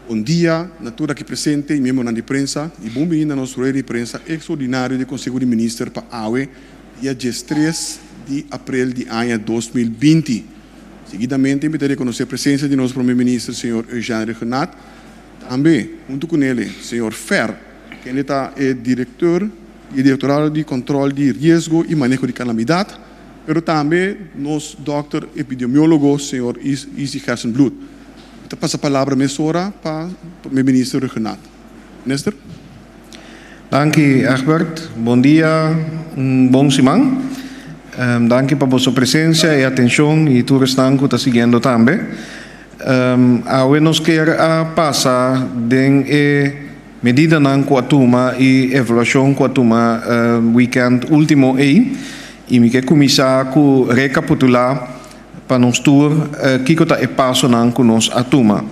Bom dia, natura aqui presente e membro da prensa e bom dia na nossa rede de prensa extraordinário do Conselho de Ministros para AUE dia 3 de abril de ano 2020. Seguidamente, invitarei a conhecer a presença de nosso primeiro-ministro, senhor Eugênio Renat, também, junto com ele, senhor Fer, que ele é diretor e diretorado de controle de risco e manejo de calamidade, mas também nosso doutor epidemiólogo, senhor Isi Hersenblut. Eu passo a palavra para o ministro Renat. Minister? Dank u, Egbert. Bom dia, bom semana. Dank u por sua presença e atenção e tudo que está seguindo também. Hoje nós queremos passar de medida na Coatuma e avaliação Coatuma weekend último aí e me quer começar com recapitular para nos tour que está é passo na conosco Atuma.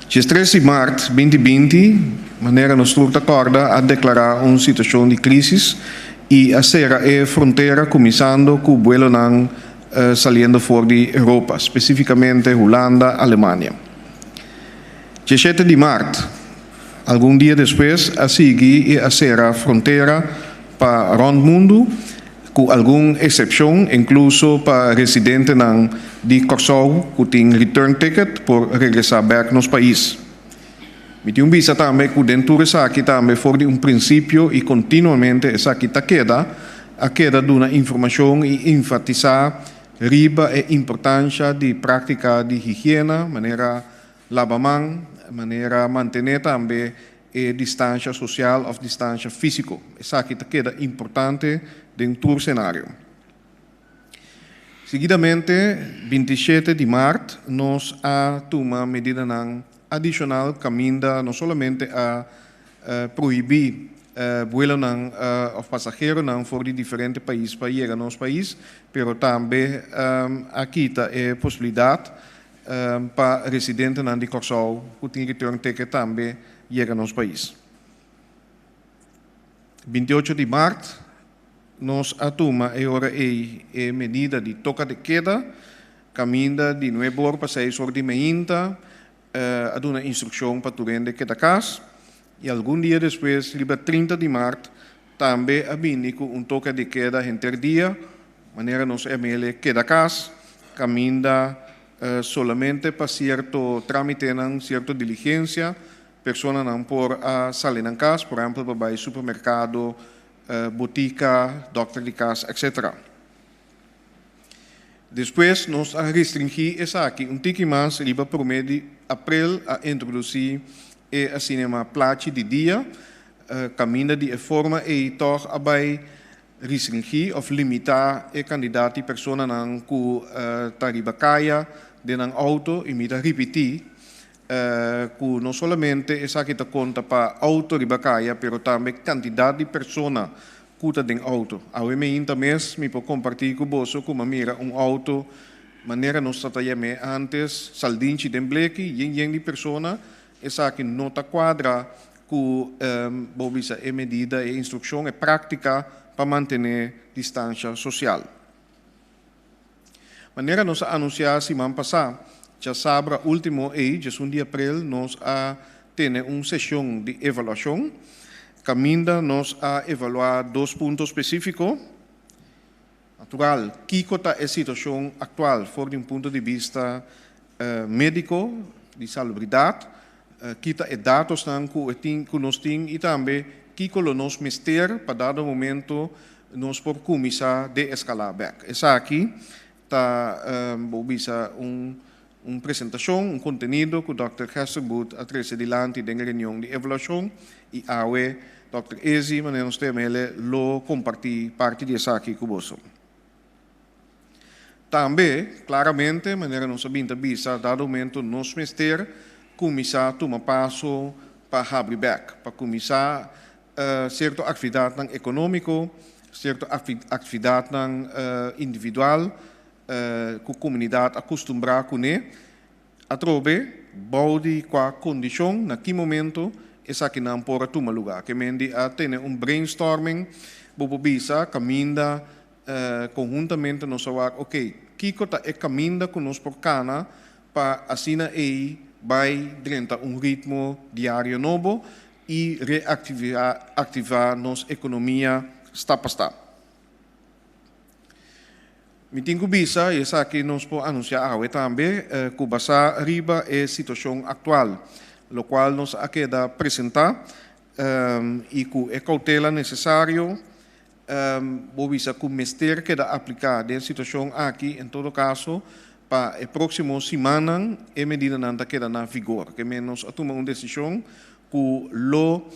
Dia 13 de março 2020, maneira nos tour acorda a declarar uma situação de crise e a ser a fronteira começando com o vuelo saliendo fora de Europa, especificamente Holanda, Alemanha. Dia 7 de março, algum dia depois, a seguir e a ser a fronteira para o mundo, com alguma exceção, incluso para residentes de Corsol, que tem return ticket por regressar back nos país. Me tem visa também que dentro dessa aqui também for de princípio e continuamente essa aqui queda de uma informação e enfatizar riba a importância de prática de higiene, maneira lavar mão, maneira manter também a distância social ou distância física. Essa aqui queda importante dentro do cenário. Seguidamente, 27 de março, nós tomamos medida adicional caminda não somente a proibir vuelo of passageiros for de diferentes países para chegar a nosso país, mas também aqui está a possibilidade para residentes de Corsol que têm return ticket também chegar a nosso país. 28 de março, nós tomamos a medida de toca de queda, caminda de 9 horas para 6 horas de manhã, a uma instrução para turende que da casa e algum dia depois, dia 30 de março, também a com toque de queda entre dia, maneira nos ML que da casa, caminda solamente para certo trámite, certa diligência, pessoas não por sair na casa, por exemplo, para ir supermercado, botica, doctor de casa, etc. Depois, nós restringimos essa aqui, tique mais, riba por mês de abril, a introduzir a cinema plate de dia, caminha de forma e toch abai restringir ou limitar a candidato e persona que tariba caia de auto e mita repetir, que não somente essa aqui conta para auto riba caia, pero também quantidade de persona cuta den auto. Ao me também me pode compartilhar com você como mira auto, maneira nos tratamos antes, saldinchi den bleque, yen de persona, essa aqui nota quadra com bobisa e medida e instrução e prática para manter distância social. Maneira nos anunciar semana passada, já sabra último dia 1 de abril, nós temos uma sessão de avaliação. Caminda nós a evaluar 2 pontos específicos. Natural, que está a situação atual, for de ponto de vista médico, de salubridade, que está dados que nós temos e também que nós mister para dado momento nós por começar a escalar back. Essa aqui está uma apresentação, conteúdo que o Dr. Hersenblut a trazer adiante da reunião de avaliação e AUE, Dr. Ezi, mas nós temos lo compartilhar parte dessa aqui com você. Também, claramente, maneira não sabendo bisa, dado momento nós mister começar a tomar passo para abrir back, para começar certa atividade econômica, certa atividade individual, que a comunidade acostumada com ele, a trobe, bode com a condição, naquele momento, essa aqui não pode tomar lugar. Que mendi a ter brainstorming, bobo bisa, caminda, conjuntamente nós falar, ok, que está caminda com nós por cana, para assim vai dentro ritmo diário novo e reativar nossa economia stap a stap. Me tenho bisa, e essa aqui nós podemos anunciar também, que basa riba é a situação atual, lo qual nos queda apresentar e que é cautela necessário, vou bisa que o mestre queda aplicar a situação aqui, em todo caso, para a próxima semana, a medida não queda na vigor, que menos a tomar uma decisão que lo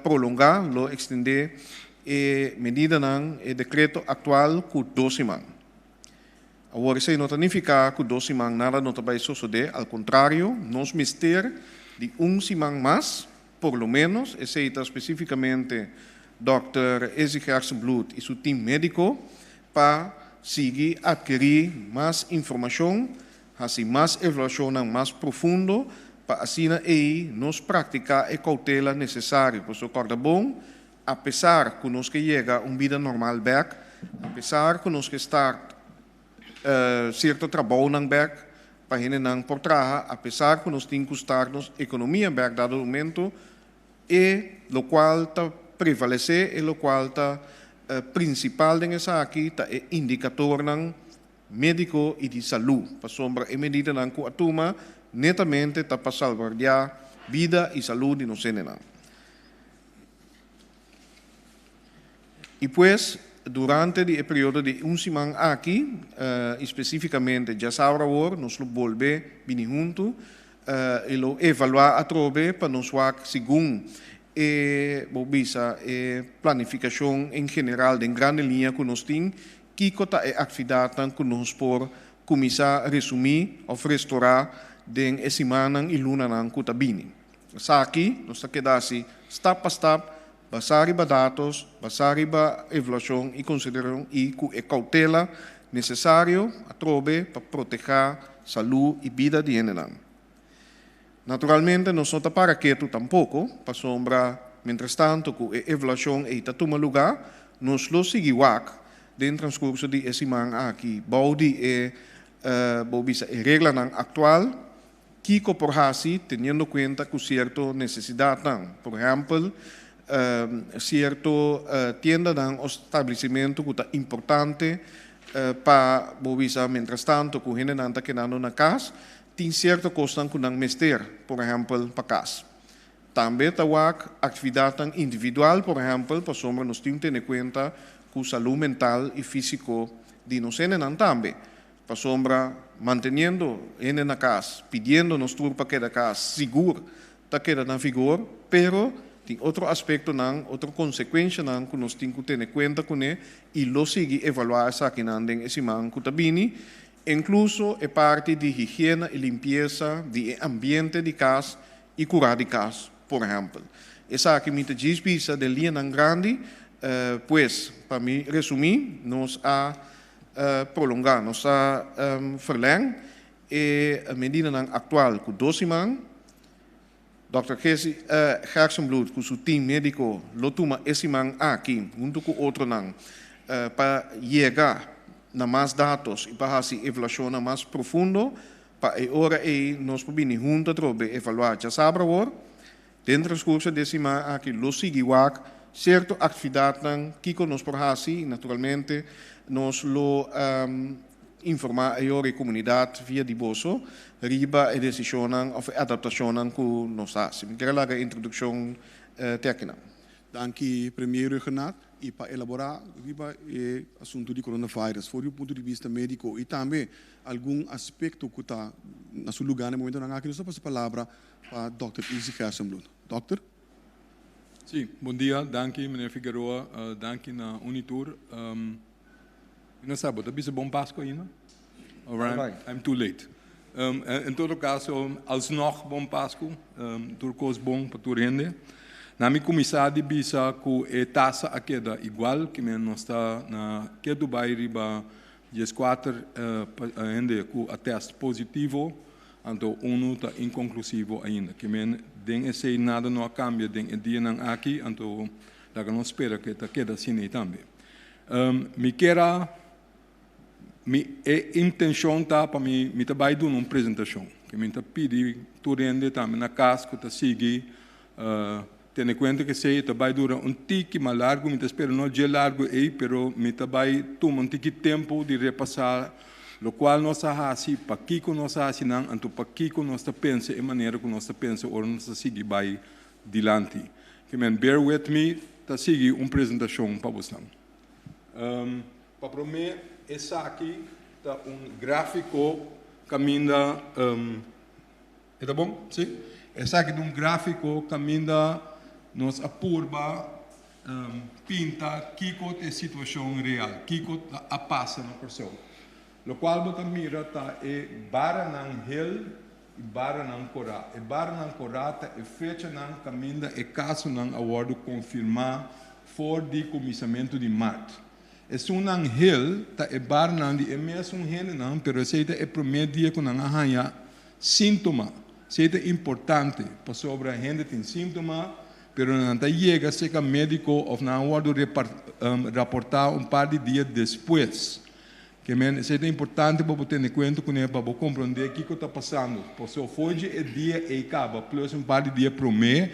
prolongar, lo extender, a medida não, o decreto atual, com 2 semanas. Agora, isso não significa que 2 semanas nada não vai suceder, ao contrário, nós mister de 1 semana mais, por lo menos, aceita especificamente Dr. Ezi Gersenbloed e seu time médico, para seguir adquirir mais informação, fazer mais avaliação mais profundo, para assim aí nós praticar a cautela necessária. Por isso, corda bom, apesar que nós que chega uma vida normal back, apesar que nós que estar certo trabalho não back, para gente não por trás, apesar que nós temos que estar nos economia back dado momento, e lo qual está prevalecer e lo qual está principal dessa aqui está é indicador não médico e de saúde, para sombra e medida não que atuma netamente está para salvaguardar vida e saúde no Senado. E pues, durante o período de 1 semana aqui, especificamente, já sabe agora, nós vamos vir junto e lo evaluar a trobe para nós ver segundo a planificação em geral, em grande linha que nós temos, que a atividade que nós por começar a resumir ou restaurar de semana e luna que está vindo. Aqui, nós está quedando assim, step a step, basar iba dados, basar iba evaluação e consideração e que é cautela necessário a trobe para proteger saúde e vida de gente. Naturalmente, não só para quieto tampouco, para sombra, mientras tanto, que a evaluação está toma lugar, nós lo seguimos dentro do transcurso de semana aqui. Baudi a regra atual, que por assim, tendo em conta que certa necessidade, por exemplo, certo tienda ou estabelecimento que é importante para bobisa, mientras tanto, que a gente não está quedando na casa, tem certa coisa que não mester, por exemplo, para casa. Também está atividade individual, por exemplo, para sombra nós temos que ter em conta que a saúde mental e físico de nós também. Para sombra, mantendo ele na casa, pedindo nos turnos para que a casa seguro, está quedando na vigor, pero tem outro aspecto, outra consequência que nós temos que ter em conta com ele e lo seguir evaluar essa aqui em semana que está vindo, incluso a parte de higiene e limpeza do ambiente de casa e curar de casa, por exemplo. Essa aqui me diz pisa de linha grande, pues, para me resumir, nós a prolongar, nós a verlengen a medida atual com 2 semanas. Dr. Gersenbloed, com seu time médico, lo toma esse semana aqui, junto com outro para chegar na mais dados e para fazer evaluação mais profundo, para a hora nós podemos juntos evaluar. Já sabe agora, dentro do curso de semana aqui, lo seguimos, certa atividade que nós por fazer, naturalmente, nós lo informar a comunidade via de bolso, riba a decisão ou adaptação que nós fazemos. Eu quero lá a introdução técnica. Dank primeiro Renato e para elaborar riba o assunto de coronavírus, por o ponto de vista médico e também algum aspecto que está na seu lugar no momento aqui, nós passamos a palavra para Dr. Ezi Gersenbloed. Doctor? Sim, bom dia, danke meneer Figueroa, danke na Unitur. Não sabe, está bem bom Páscoa ainda? All right, I'm too late. Em todo caso, alsnog bom Páscoa, turcos bom para tu rende. Na minha comissária bisa que a taxa aqui é igual que nós está na que Dubai riba 14 ainda com a teste positivo, então está inconclusivo ainda. Que den esse nada não cambia den dia não aqui, então da não espera que está queda assim também. Me quero minha intenção tá para me trabalhar numa apresentação. Que me pedi tu rende também na casa que sigue tendo em conta que se vai durar tique mais largo, me espero não é largo aí, pero me vai tomar tique tempo de repassar, o qual nós assim para que nós assim não, então para que nós pensa e maneira que nós pensa ou nós sigue vai dilante. Que me bear with me, tá sigue apresentação para vocês. Para prometer essa aqui tá gráfico caminha tá bom? Sim? Essa aqui é gráfico caminha nos apurba pinta kiko a situação real, kiko a passa na pessoa. O qual você mira tá é baranang hel e baranang korá. E baranang korá tá é fecha nang caminha e caso nang awardo confirmar for de comissamento de março. É um angel, tá é baranang de mesmo hene não, pero esse é o primeiro dia que nang arranha sintoma. Isso é importante para sobre a gente tem sintoma, pero não chega a ser médico ou não pode reportar par de dias depois. Que isso é importante para ter em conta para compreender o que está passando. Por se for o dia e acaba, plus par de dias por mês,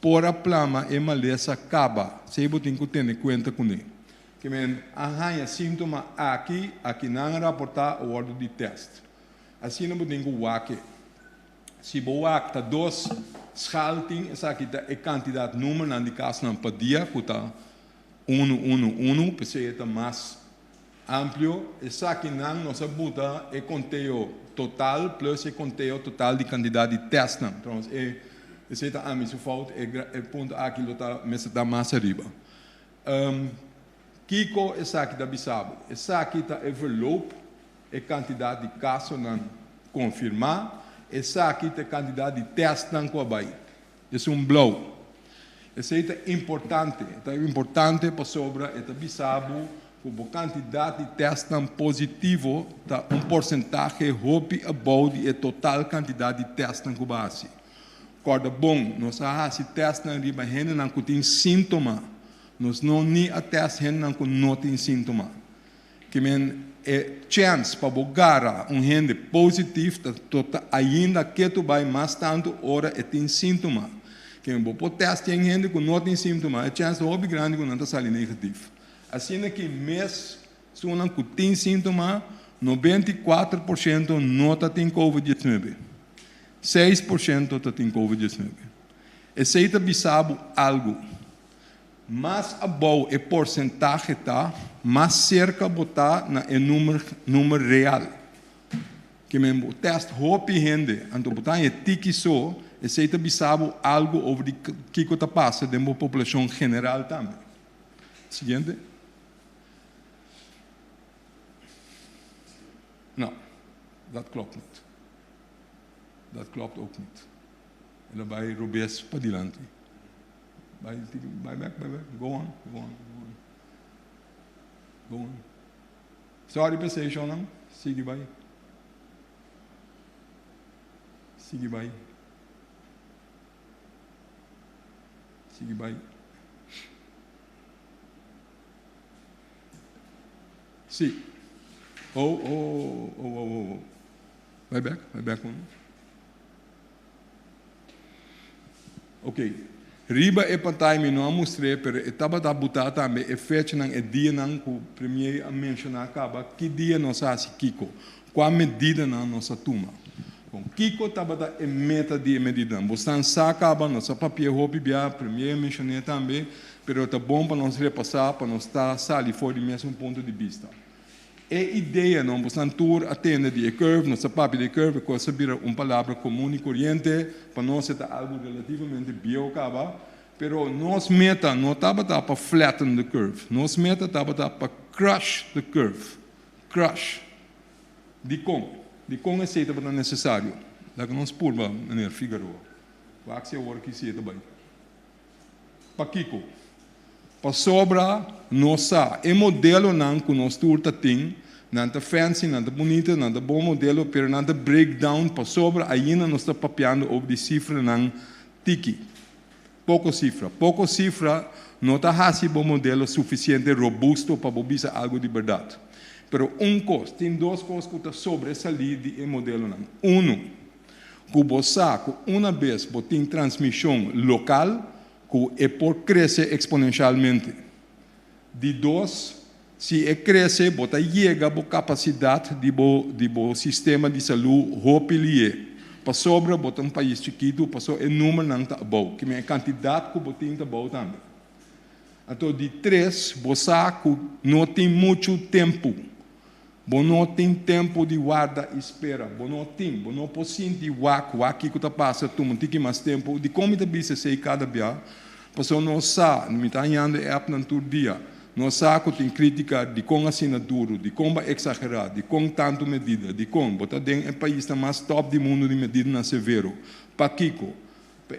por a plama e maleza acaba. Você tem que ter em conta com ele. Que arranha sintoma aqui não reportar o ordem de teste. Assim não tem que aqui. Se boa está 2 schalting, essa aqui é a quantidade de número na caso não podia, que está 1, porque é mais amplo. Essa aqui não, nós bota é conteúdo total plus é conteúdo total de quantidade de testes. Então, esse é a minha falta, é ponto aqui está mais arriba. Kiko, essa aqui está bisabo. Essa aqui está envelope, é quantidade de casos não confirmar. Essa aqui é a quantidade de testes não coabai. Esse é blow. Esse é importante. É importante para sobre é bisabo que a quantidade de testes não positivo está porcentagem hope about a total quantidade de testes não coabai. Corda bom, nós se testes não riba gente não tem sintoma. Nós não nem a teste gente não tem sintoma. Que chance para bogar gente positivo, ainda que tu vai mais tanto hora e tem sintoma. Que o teste em gente que não tem sintoma, a chance é grande que não está saindo negativo. Assim que mês, se não tem sintoma, 94% não tem COVID-19. 6% tem COVID-19. Esse é bisabo algo. Mais abou é porcentagem tá, mais cerca botar na número real. Que mesmo o teste hope rende, então botar é tiki só, esse é bisabo algo sobre o que está passando dentro da população general também. Seguinte. Não, dat klopt niet. Dat klopt ook niet. En dan bij Robes para diante. Vai back. Go on. Sorry, pensei, não. Sigue vai. Sim. Oh. Vai back one. Ok. Riba é para time não mostrei, pero estava a botar também é fecha não é dia não que o primeiro a mencionar acaba que dia nós faz Kiko, qual medida não nossa turma. Com Kiko estava a meta de medida, você não acaba nossa papel hobby bia primeiro mencionei também, pero tá bom para nós repassar para nós estar sali fora do mesmo ponto de vista. É ideia não você não tour atende de curve, nossa papel de curve, que saber palavra comum e corrente para nós é algo relativamente bio acaba. Pero nos meta não estava para flatten the curve. Nos meta estava para crush the curve. Crush. De com é seita para necessário. Lá que nós purba, né, Figueroa. Vai ser o que se também. Para Kiko. Para sobra nossa, é modelo não que nós turta tem, não tá fancy, não tá bonito, não tá bom modelo, pero não tá breakdown para sobra ainda nós está papeando over de cifra não tiki. Pouco cifra, não está assim bom modelo suficiente robusto para bobisa algo de verdade. Pero tem duas coisas que está sobre essa lei de modelo não. que saco uma vez tem transmissão local, que é por crescer exponencialmente. De dois, se cresce, bota chega a capacidade de sistema de saúde ropilie. Para sobra, bota um país chiquito, passou o número não está bom, que é a quantidade que botem está bom também. Então, de três, você não tem muito tempo. Você não tem tempo de guarda e espera. Você não pode sentir o aqui que está passando, tu não tem mais tempo. De como você sei cada dia, porque não sabe, não está andando todo dia. Não sabe que tem crítica de como assinatura, de como exagerar, de como tanto medida, de como. Você tem um país mais top do mundo de medida na severo. Para Kiko.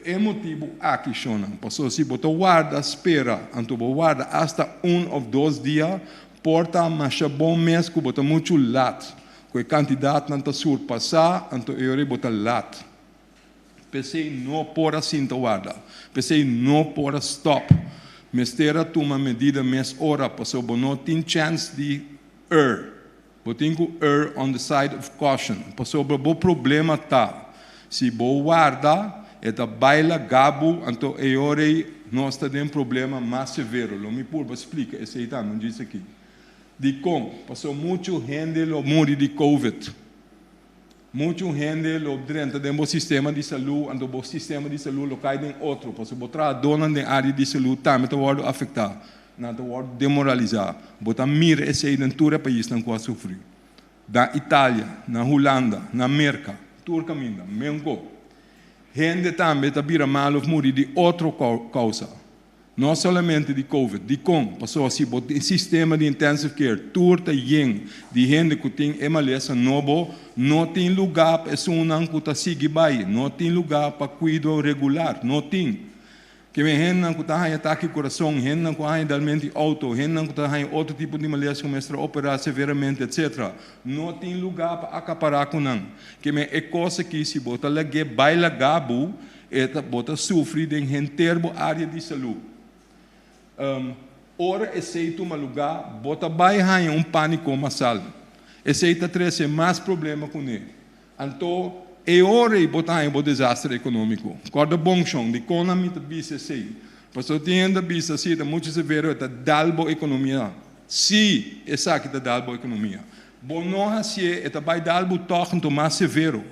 É motivo aqui, Shonan. Porque se você guarda, espera, então você guarda hasta 1 ou 2 dias, porta mais bom mês que você muito lat. Com a quantidade não está surpassar, então eu botar lat. Pensei não por assim guarda. Pensei não por stop. Mestera toma medida mais hora, porque você não tem chance de err. Você tem que err on the side of caution. Porque o problema está. Se você guarda, eta baila gabo, então nós temos problema mais severo. Lo me purba explica, esse aí não diz aqui. De como? Passou muito gente morre de Covid. Muito gente dentro do sistema de saúde, então o sistema de saúde cai em outro, porque o dona da área de saúde também está afetado, não está demoralizado. Bota mira esse aí dentro do país não pode sofrer. Da Itália, na Holanda, na América, Turca ainda, Mengo. Gente também está vira mal ou morrer de outra causa. Não somente de Covid, de como passou assim, o sistema de intensive care, turta de gente que tem MLS novo, não tem lugar para pessoa que está seguindo bem, não tem lugar para cuidado regular, não tem. Que vem gente que está em ataque ao coração, gente que está em realmente auto, gente que está em outro tipo de MLS que começa a operar severamente, etc. Não tem lugar para acaparar com não. Que é coisa que se bota lá que baila gabo, bota sofre em termo área de saúde. Ora, esse é um lugar, bota baixar pânico massal. Esse é trazer mais problema com ele. Então, é hora de botar em um desastre econômico. Corda bom chão, de economia de BCC. Porque eu tenho a BCC, é muito severo, é dalbo economia. Se essa aqui é dalbo economia. Bom, não assim, é vai dalbo torno mais severo.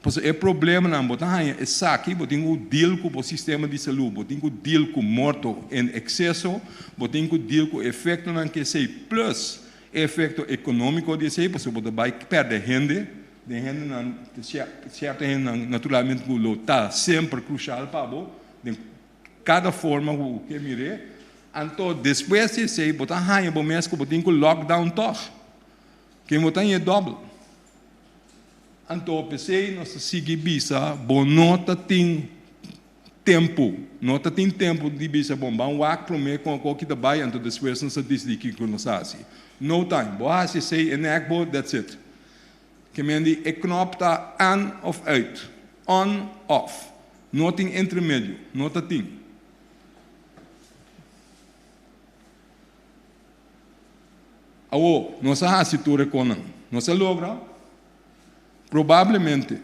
Porque é problema não, botar essa aqui, botar o deal com o sistema de saúde, botar o deal com morto em excesso, botar o deal com o efeito não que sei plus efeito econômico de sei, porque você vai perder renda, de renda certa renda naturalmente o está sempre crucial para você, de cada forma que mire. Então depois de sei, botar raia bom mês que botar o lockdown toch, que botar é dobro. Então, pensei, nós seguimos bisa, bom, nota tem tempo de bisa, bom, vamos acromar com o que vai, então depois nós decidimos que nós fazemos. No time, bom, se sei, enactable, that's it. Que mendi, a knop está on of out, on, off, não tem intermédio, não tem. Aô, nós fazemos a situação com não, nós logra. Provavelmente,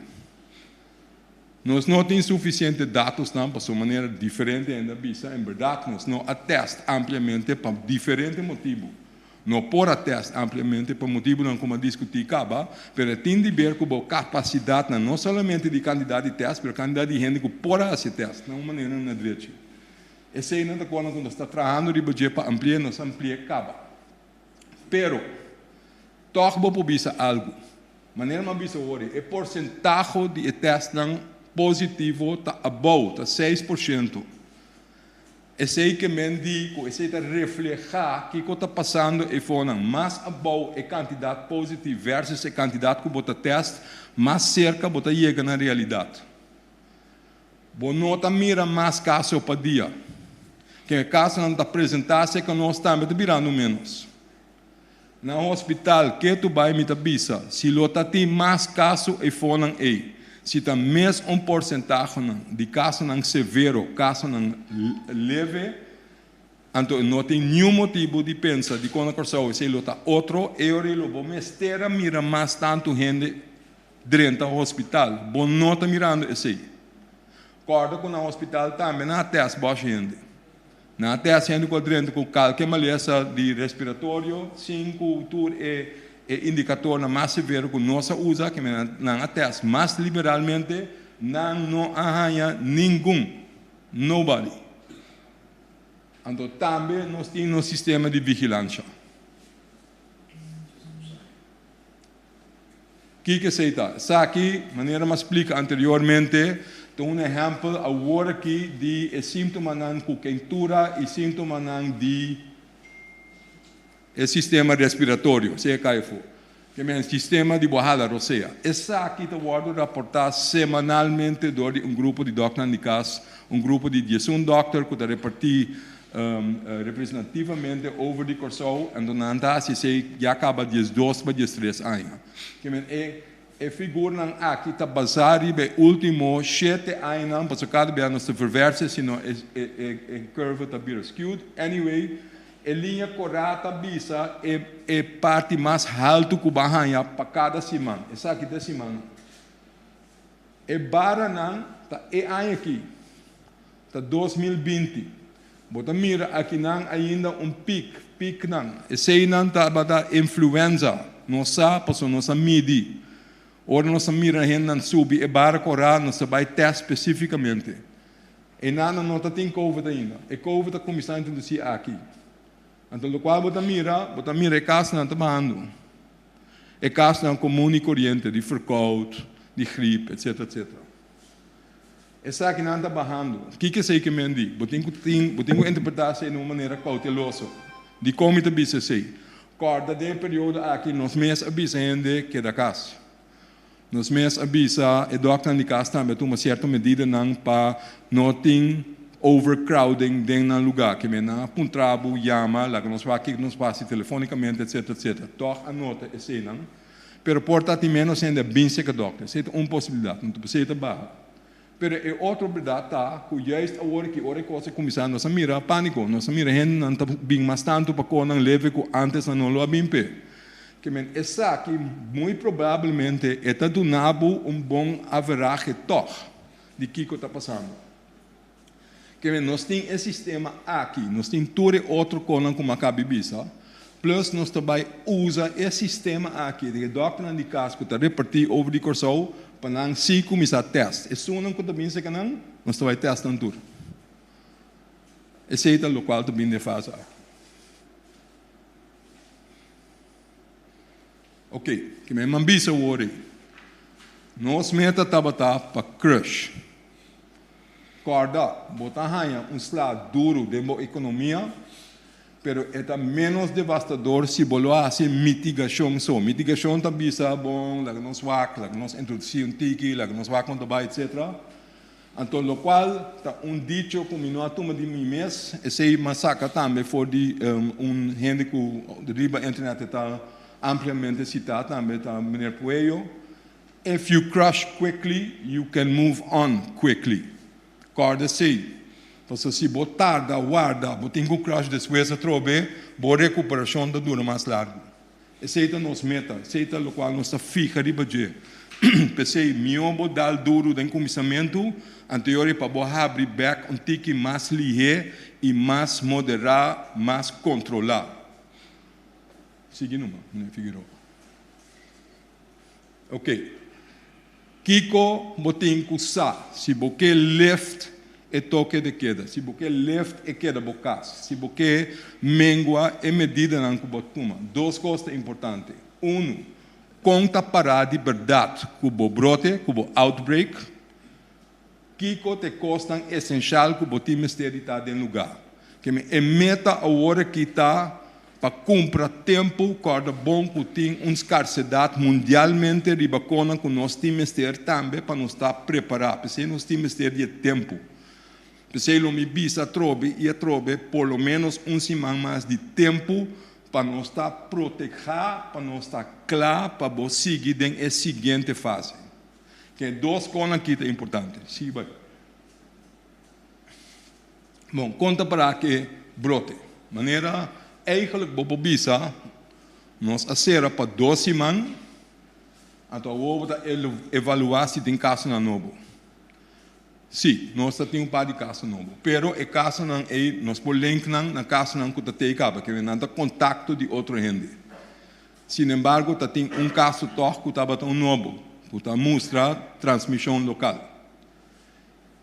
nós não temos suficientes dados para de maneira diferente ainda vista. Em verdade, nós não atestamos ampliamente por diferentes motivos. Não por atestar ampliamente por motivos não como discutir acaba, mas tem de ver com a capacidade não somente de candidato de teste, mas candidato de gente que pode fazer teste, de uma maneira não direita. Esse aí não é quando nós estamos trabalhando de budget para ampliar, nós ampliamos acaba. Pero, toque para vista algo. Maneira mais bisa hoje, é porcentagem de testes positivo está above, está 6%. Esse aí que mendigo, esse aí está reflejar que está passando e fora mais above a quantidade positiva versus a quantidade que bota teste, mais cerca bota chega na realidade. Bom, não está mira mais caso para dia. Que caso não está apresentado, que nós estamos virando menos. No hospital, que tu vai me tabisa, se lota tem mais casos e foram aí. Se tem mais porcentagem de casos não severo, casos não leve, então não tem nenhum motivo de pensar de quando a pessoa se lota outro, eu vou mestera mira mais tanto gente dentro do hospital. Bom, não está mirando esse aí. Corda com o hospital também, não tem as boas gente. Não tem as gente com dentro com qualquer maleza de respiratório, 5 tur é indicador mais severo que nós usa, que não tem as mais liberalmente, não arranha ninguém, nobody. Então também nós temos um sistema de vigilância. O que é isso? Essa aqui, maneira mais explica anteriormente, tem exemplo agora aqui de sintomas com quentura e sintomas de sistema respiratório, se é que for. Que é o sistema de borrada roceia. Essa aqui está sendo reportada semanalmente por grupo de doutores de casa, grupo de 11 doutores que está repartido representativamente over de Corsou, e então se já acaba 12 para 13 anos. Que é figura aqui está baseada no último 7 anos, porque cada vez não se verversa, senão é curva está bem skewed. Anyway, a linha correta bisa é parte mais alta que barranha para cada semana. Essa aqui da semana. É baranan tá é ano aqui, tá 2020. Bota mira aqui não ainda pico não. Esse não tá bata influenza, nossa passou nossa midi. Ora nossa mira não sube é bara correta, nossa vai teste especificamente. E não está tem COVID ainda. E COVID está começando a introduzir aqui. Então, o qual bota mira é caso não está barrando. É caso não comum e corrente, de verkoud, de gripe, etc, etc. Essa aqui não está barrando. O que é isso que me diz? Eu tenho que interpretar isso de uma maneira cautelosa. De como está bisa sei. Corda de período aqui, nos meses avisa ainda que da casa. Nos meses avisa, e doctor de casa também toma certa medida não para não ter overcrowding dentro do lugar, que é na puntrabo, llama, lá que nós fazemos telefonicamente, etc, etc. Toch anota esse não. Pero porta ti menos ainda bem seca doctor. Isso é uma possibilidade, não precisa barra. Pero é outra verdade tá, que juist agora que coisa começando a mira pânico, nossa mira gente não está bem mais tanto para que não leve que antes não lo bem pé. Que men essa aqui muito provavelmente está donando bom average toch de que está passando. Que nós temos esse sistema aqui, nós temos todo outro coisa como a cabibisa, plus nós também usa esse sistema aqui, de doctor de casa que está repartido over de Corsou, para não se começar a testar. E se não também se canang, nós também testando tudo. Esse é o qual também de faz. Ok, que me mambisa o ori. Nós meta tabata para crush. Corda, botar ranha slado duro de boa economia, pero é menos devastador se bolo assim mitigação só. Mitigação também é bom, lá que nós vac, lá que nós introduzimos tiki, lá que nós vac quando vai, etc. Então, o qual está dicho como não toma de mim mesmo, esse massacre também foi de gente que de riba internet está ampliamente citado também, tá Mr. Puello. If you crush quickly, you can move on quickly. Corda sei. Então, se botar da guarda, botar um crush depois a trobe, boa recuperação da dura mais larga. Esse é o nosso meta, esse é o qual nós fica de budget. Pensei, meu dar duro de começamento, anterior para abrir back tique mais ligeiro e mais moderado, mais controlado. Seguindo, Figueiredo. Ok. Kiko botem kusa, se boque left é toque de queda, se boque left é queda bocas, se boque mengua é medida não cubotuma. Duas coisas importantes. Conta parar de verdade cubo brote, cubo outbreak. Kiko te costam essencial cubo time está em lugar. Que é meta a hora que está para comprar tempo, corda bom que tem uma escassidade mundialmente ribacona com nós temos ter também para nos estar preparados, porque nós temos ter de tempo. Porque eu me bisa trobe e trobe por lo menos semana mais de tempo para nós estar protegidos, para nós estar claro para seguir na seguinte fase. Que duas coisas aqui é importante. Sim, vai. Bom, conta para que brote. Maneira eigenlijk bobobisa nós acera para 2 semanas Então, houve a evaluar se tem caso na novo. Sim, nós temos um par de casos novos. Pero o caso não é, nós por link na caso não que tem acaba, que não tem contato de outra gente. Sin embargo, tem um caso torto que estava tão novo, que está mostra transmissão local.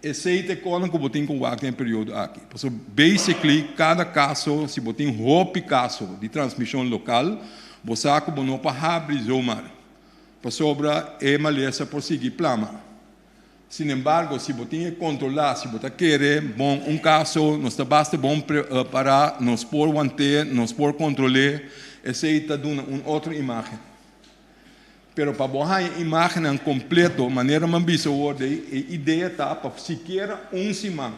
Esse é o que eu tenho que guardar em período aqui. Porque, basically, cada caso, se você tem um caso de transmissão local, você não pode abrir o mar. Para sobra, é maleza por seguir plama. Sin embargo, se você tem que controlar, se você quer, bom, um caso, nós basta bom para nós por manter, nós por controlar, esse está dando uma outra imagem. Pero para borrar a imagem completa, de maneira ambiciosa, a ideia está para sequer semana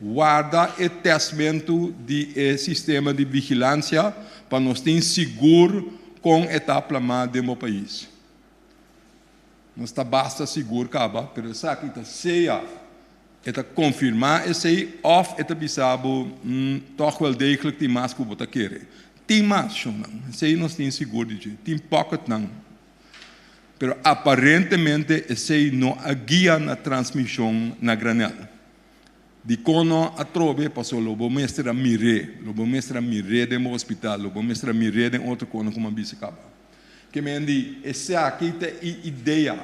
guarda o testamento de sistema de vigilância para nós ter seguro com a etapa do meu país. Não está basta seguro, acaba, mas isso aqui está ceia, está confirmar esse of está bisabo, toch wel degelijk tem mais que você quer. Tem mais, não? Esse nós tem seguro de, tem pocket não. Pero aparentemente esse não guia na transmissão na granel. De quando a trove passou, lobo mestre mire de um hospital, lobo mestre mire de outro quando como bisacaba. Que me diz, essa aqui é ideia.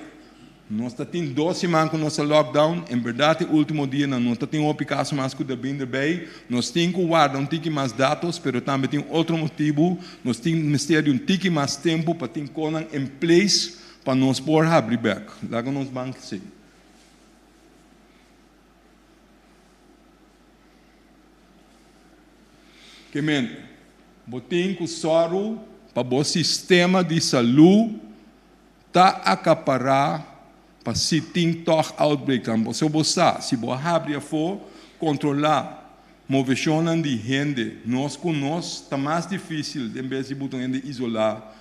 Nós temos 2 semanas com o nosso lockdown. Em verdade, o último dia, nós temos um caso mais que o da Binderbay. Nós temos que guardar mais dados, mas também tem outro motivo. Nós temos ministério mais tempo para ter coisas em place para nós poder abrir back. Lá que nós vamos sim. Que me botem com soro para o sistema de saúde está acaparar para se tem toch outbreak. Se você abrir for controlar movimentos de gente, nós com nós está mais difícil em vez de botar gente isolar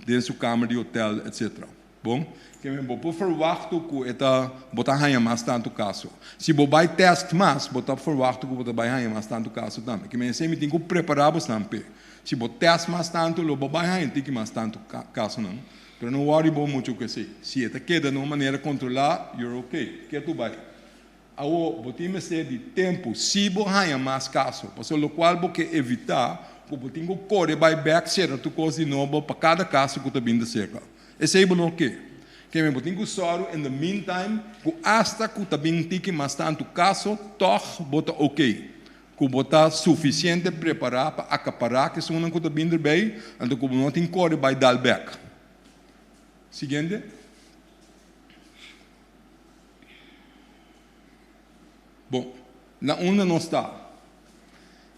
dentro da câmara de hotel, etc. Bom, que me por verwachten que eta botar ganha mais tanto caso. Se você vai teste mais, botar verwachten que você vai ganhar mais tanto caso também. Que me sempre tem que preparar bastante. Se você teste mais tanto, você vai ganhar tem que mais tanto caso não. Mas não worry muito que se. Se eta queda de uma maneira controlar, you're okay. Que tu vai. Ao botar de tempo, se você ganhar mais caso, porque o qual você evitar, que você tem que correr by back certo coisa de novo para cada caso que está vindo cerca. Esse é o que me botem com soro, in the meantime, que hasta que também tem mais tanto caso, toch bota ok. Que bota suficiente preparar para acaparar que são que está vindo bem, então que não tem corre by dar back. Seguinte. Bom, na onde não está.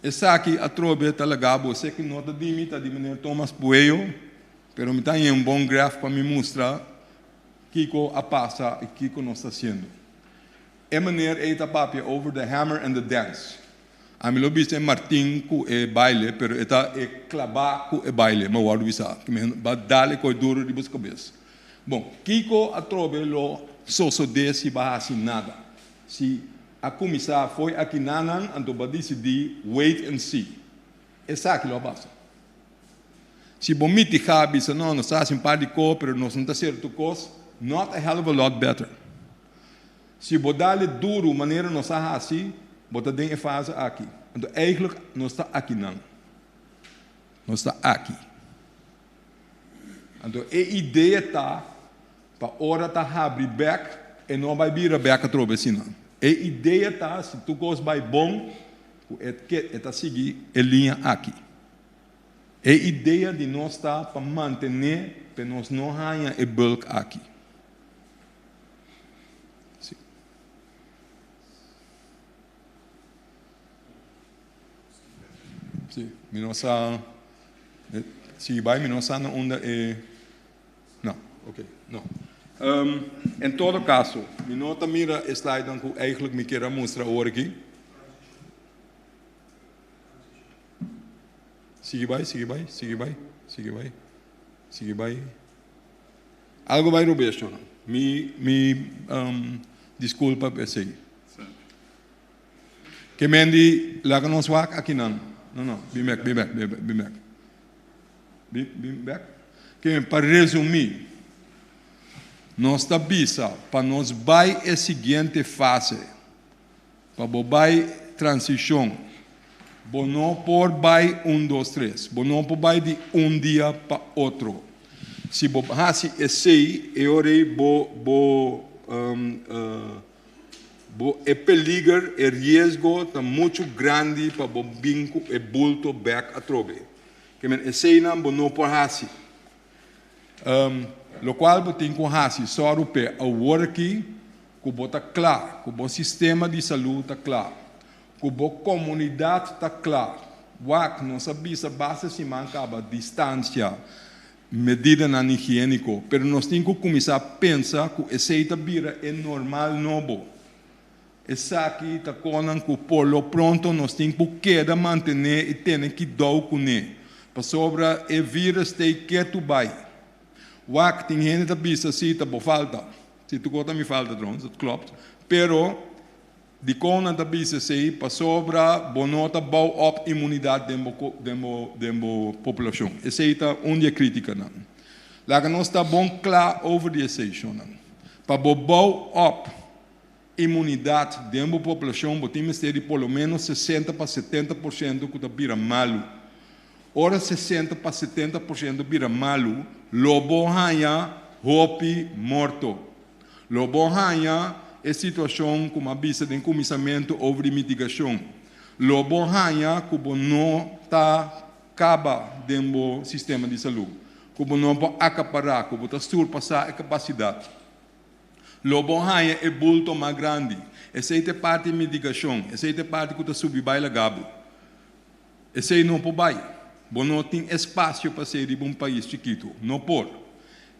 Essa aqui a trove talaga, você que nota de mim, está de maneira Thomas Pueyo, pero me tem um bom gráfico para me mostrar que a passa e que nós está sendo. É maneira eita papia over the hammer and the dance. A mim lo viste Martin ku e baile, pero eta e clavar ku e baile, mas o visa, que me badale coi duro de busca cabeça. Bom, Kiko a trove lo soso desse bahasi nada. Se a comissar foi aqui nanan, então vai decidir wait and see. Essa aqui lo passa. Se você mitigar, você não está simpático, mas não está certo coisa, not a hell of a lot better. Se você dá duro, maneira não está assim, você tem que fazer aqui. Então, eigenlijk, não está aqui não. Não está aqui. Então, a ideia está, para a hora de abrir back, e não vai vir a back a trobe assim não. A ideia está, se tu gosta vai bom, é seguir a linha aqui. A ideia de nós está para manter, para nós não ganhar o bulk aqui. Sim. Sim. Minosa, se vai minosa na onda é, não, ok, não. Em todo caso, minota mira a slide que eigenlijk me queira mostrar hoje aqui. Sigue vai. Algo vai, Roberto? Desculpa, pensei. Que mendi, lá que nós vamos aqui não. Não, be back. Que para resumir, nós está bisa para nós vai a seguinte fase, para vai transição. Não por vai 1, 2, 3. Não por vai de um dia para outro. Se você esse, eu é peligro, é risco, está muito grande para o binco e bulto back a trobe. Que men esse não por assim. Lo qual tem com assim, só o pé a work, que bota claro, que o sistema de saúde está claro. Que a comunidade está clara. Não sabia se basta se mancava distância, medida na higiênico, mas nós temos que começar a pensar que essa vira é normal novo. Essa aqui está com que por lo pronto nós temos que manter e ter que dar com ele. Para sobre o vírus tem que tu vai. Tem gente que pensa assim, está falta. Se tu conta me falta, drones, klopt. Pero de kona da bisa sei para sobra bonota bau op imunidade da população. Essa é um dia crítica não. Lá que nós está bom claro over the session não. Para bau op imunidade da população, temos ter pelo menos 60 para 70% que está vira malo. Ora 60 para 70% vira malo, lobo hanha hopi morto. Lobo hanha é situação como avisa de comissamento sobre mitigação. Lobo hanha como não está acaba do sistema de saúde, como não pode acaparar, como está surpassar a capacidade. Lobo hanha é bulto mais grande. Essa é a parte de mitigação. Essa é a parte que está subir baila gabo. Essa é não pode vai. Não tem espaço para ser de um país chiquito. Não pode.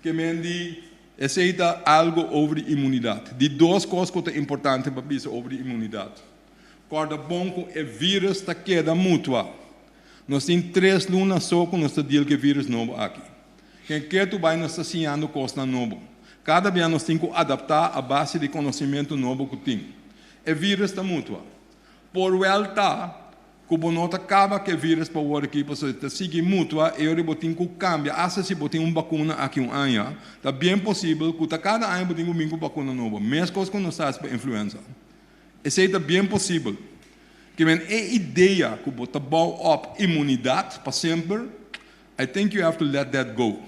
Que mendi aceita algo sobre imunidade. De duas coisas que são importantes para pensar sobre imunidade. Corda bom que o vírus está queda mútua. Nós temos 3 lunas só que nós estamos dealing com o vírus novo aqui. Quem quer tu vai nos assinando coisa nova. Cada vez nós temos que adaptar a base de conhecimento novo que tem. O vírus está mútua. Por volta como não acaba que o vírus para o aqui, para seguir mútua, eu botem que cambia. Asa se botem uma vacuna aqui ano, está bem possível que cada ano botem uma vacuna nova. Mesma coisa que nós fazemos para influenza. Isso é bem possível. Que é ideia que botar up imunidade para sempre. I think you have to let that go.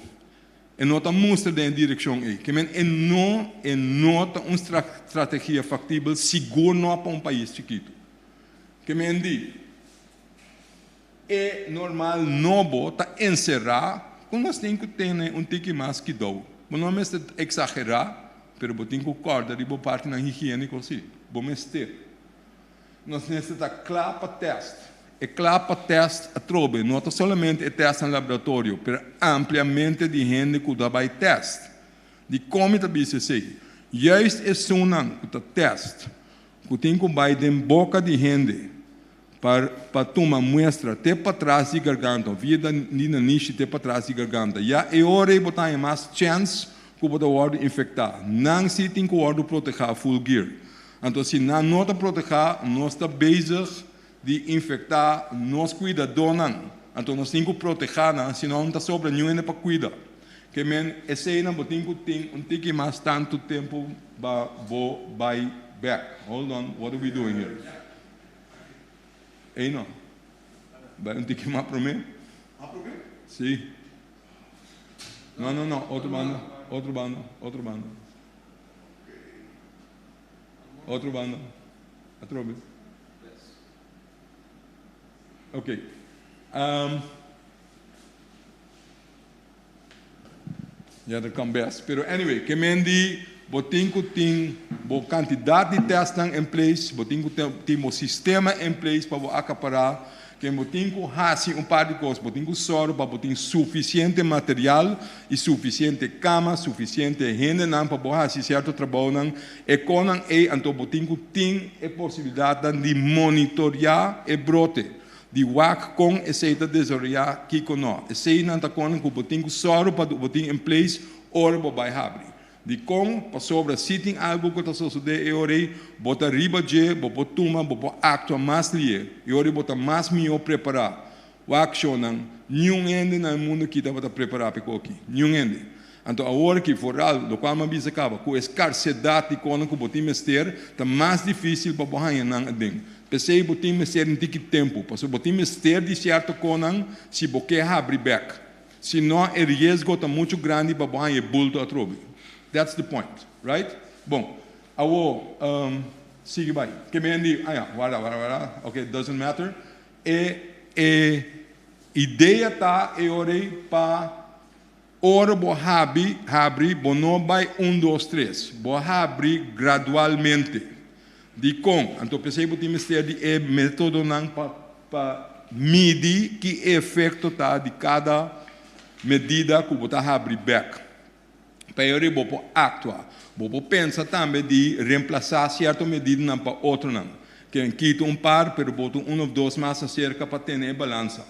E não está mostrando em direção aí. Que não é uma estratégia factível segura para um país chiquito. Que é normal novo tá encerrar quando nós temos que ter um tique mais que dou. Não é exagerar, mas tem que cortar de boa parte na higiene assim. Vamos ter. Nós necessitamos claro para teste. É claro para teste a trobe, não é somente o teste no laboratório, mas ampliamente de gente que dá vai teste. De como está bem assim. Juist é sunan que está teste, que tem que vai de boca de gente para tomar muestra até para trás de garganta, via da niche até para trás de garganta. Já é hora de botar mais chance que o botão infectar. Não se tem que o proteger full gear. Então, se não está proteger, nós está bezig de infectar, nós cuida donan. Então, nós temos que proteger, senão não está sobra nenhuma para cuidar. Que esse aí não tem que ter mais tanto tempo para buy back. Hold on, what are we doing here? Ei, não. Vai um tique mais para mim? Sim. Não. Outro bando. Outro bando. Atrobe. Ok. Ja, dat kan best. Pero anyway, que mendi botinho tem boa quantidade de testes em place, botinho tem um sistema em place para acaparar, que botinho hace par de coisas, botinho soro para botinho suficiente material e suficiente cama, suficiente gente não para fazer certo trabalho não, e conan então botinho tem a possibilidade de monitorear e brote. De wak com esse desoriar que cono, esse não está com o botinho soro para botinho em place, ora para vai abrir. De com para sobre se tem algo que está sucedendo eu orei bota riba de botar tuma botar acto mais lie eu orei botar mais melhor preparar o action não nenhum ende no mundo que está para preparar para aqui nenhum ende Então, agora que vooral, lo qual me avisa acaba, com a escarsidade de quando que botim mester, tá mais difícil para borrar não ding. Pensei botim mester em tique tempo, porque botim mester de certo conan se boque abrir back. Se não, o risco tá muito grande para borrar e bulto atrobe. That's the point, right? Bom, agora sigue vai. Que me andi, guarda, okay, doesn't matter. Ideia tá para ora bo abrir, bo não vai 1, 2, 3. Bo abrir gradualmente. De com, então pensei que temos que ter método para medir que efeito tá de cada medida que você abrir back. Para eu vou actuar. Vou pensar também de reemplaçar certa medida para outra não. Que quita par, pero boto 1 ou 2 mais cerca para ter balança.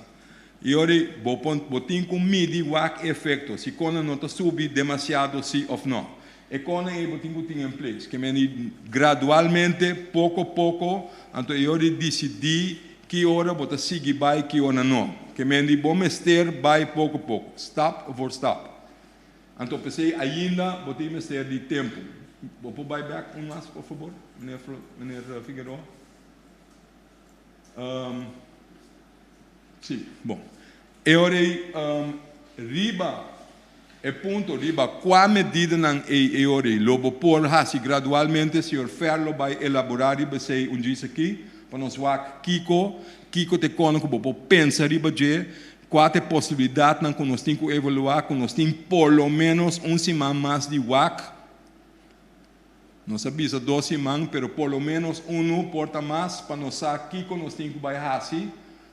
E ora, vou ter que medir o efeito, se quando não está subir demasiado, sim ou não. E quando eu tenho que ter em place, que me gradualmente, pouco a pouco, então eu decidi que hora vou seguir vai, que hora não. Que me vamos ter vai pouco a pouco, stop for stop. Então pensei, ainda vou ter que ter de tempo. Vou pôr back mais, por favor, meneer Figueroa. Sim, bom. E ora, riba, qual medida não é ora? Lobo por assim gradualmente, se o ferro vai elaborar, riba sei dia aqui, para nós ver Kiko te cono que vou pensar riba de qual é a possibilidade não que nós temos que evaluar, que nós temos por lo menos semana mais de WAC. Nós sabemos 2 semanas, pero por lo menos porta mais para nós saber Kiko nós temos que vai assim.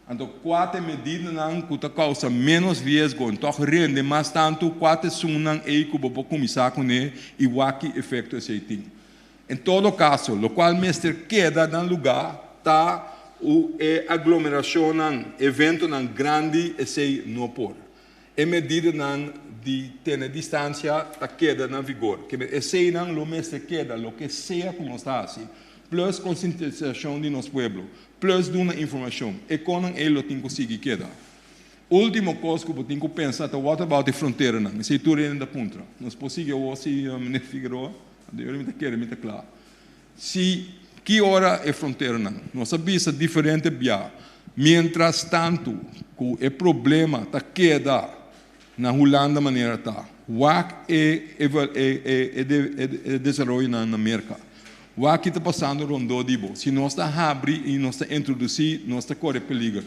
Então, quatro medidas que causa menos risco, então rende mais tanto, quatro sunan e que vou começar com ele e o que efeito esse tem. Em todo caso, o qual mestre queda no lugar, tá a aglomeração, evento grande, esse não por. E medida de ter distância, tá queda na vigor. Que esse não o mestre queda, o que seja como está assim. Plus conscientização de nosso povo, plus de uma informação. E quando ele tem que conseguir quedar. Última coisa que eu tenho que pensar é what about a fronteira, não? Se tu ainda da ponta. Nós podemos se meneer Figueroa, eu me quero me claro. Se que hora é fronteira não? Nós sabemos diferente via. Mientras tanto, que o problema está queda na Holanda maneira tá. O é desenvolvimento na América. O que está passando rondou dibo. Se nós está abrir e nós está introduzir, nós está corre perigo.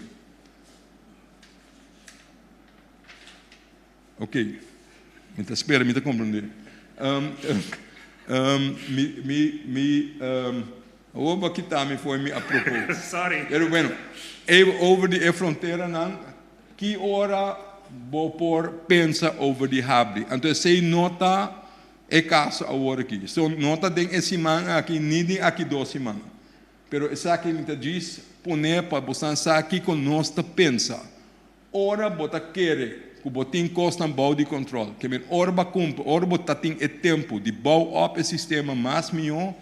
Ok. Me espera, me compreender. O que está me foi me apropos. Sorry. Pero bueno, over de fronteira não. Que hora vou por pensa over de abrir. Então se nota é caso agora aqui. So, nota tem esse semana aqui, nem aqui 2 semanas. Pero essa aqui me diz, poner para você saber aqui com nós pensa. Ora, você quer que você tenha costa bom de controle. Que men ora cumpre, ora você tem tempo de bau up o sistema mais melhor,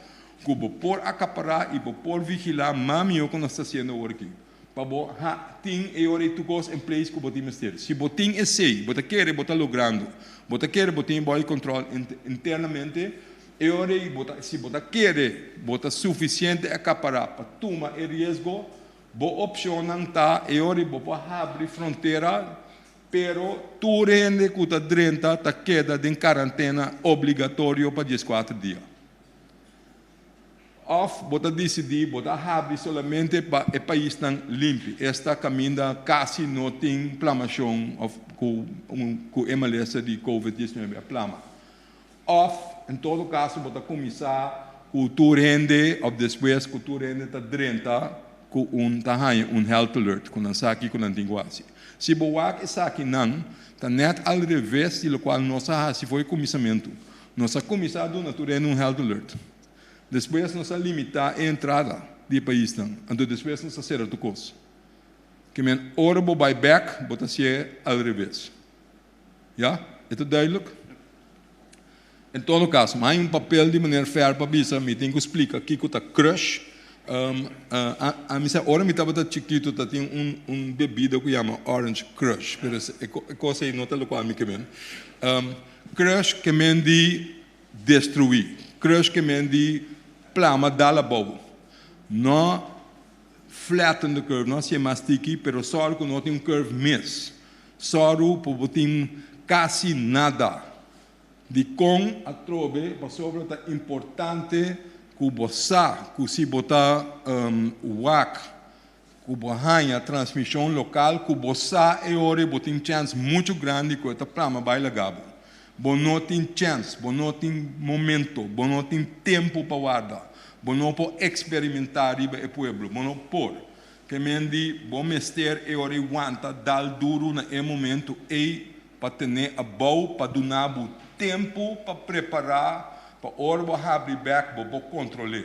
que você pode acaparar e você pode vigilar mais melhor que nós está fazendo agora aqui. Para você ter ora tu coisa em place que você tem. Se você tem esse, você quer, você está logrando. Você quer, você tem bom controle internamente. E ora, se você quer, você é suficiente a acaparar para tomar o risco, você opciona tá, e ora, você abre fronteira, pero tu rende que está dentro, está queda em quarentena obrigatório para 14 dias. Of você decidir, você abre somente para o país tão limpo. Esta caminha quase não tem inflamação com MLS de COVID-19, plama. Of, em todo caso, você começar com tu rende, ou depois que tu rende está dentro, com health alert, com aqui com linguagem. Se você está aqui não, está net ao revés do qual nós se foi começamento. Nós começado na tu rende health alert. Depois nós limitar a entrada do país, então depois nós fazer outra coisa. Que men ora bo by back, bota se ao revés. Ja? É tudo duidelijk? Em todo caso, mas um papel de maneira fair para bisa, me tem que explicar que está crush. A missa ora me estava chiquito, tem bebida que chama Orange Crush, pero é coisa aí não tá local me que men. crush que men die destruir, crush que men die plama dalla bobo. Não flatten the curve, não se mastique, pero só que não tem um curve miss. Só que tem quase nada. De com a trobe, para sobre é importante que você, que se botar WAC, que você a transmissão local, que você é hora, você tem chance muito grande que a plama vai legal. Você não tem chance, você não tem momento, você não tem tempo para guardar. Você não pode experimentar o povo, você não pode. Que mendi, bom mestre e hora aguanta, dar duro no momento e para ter a boa, para dar tempo para preparar, para hora para abrir back, para controlar.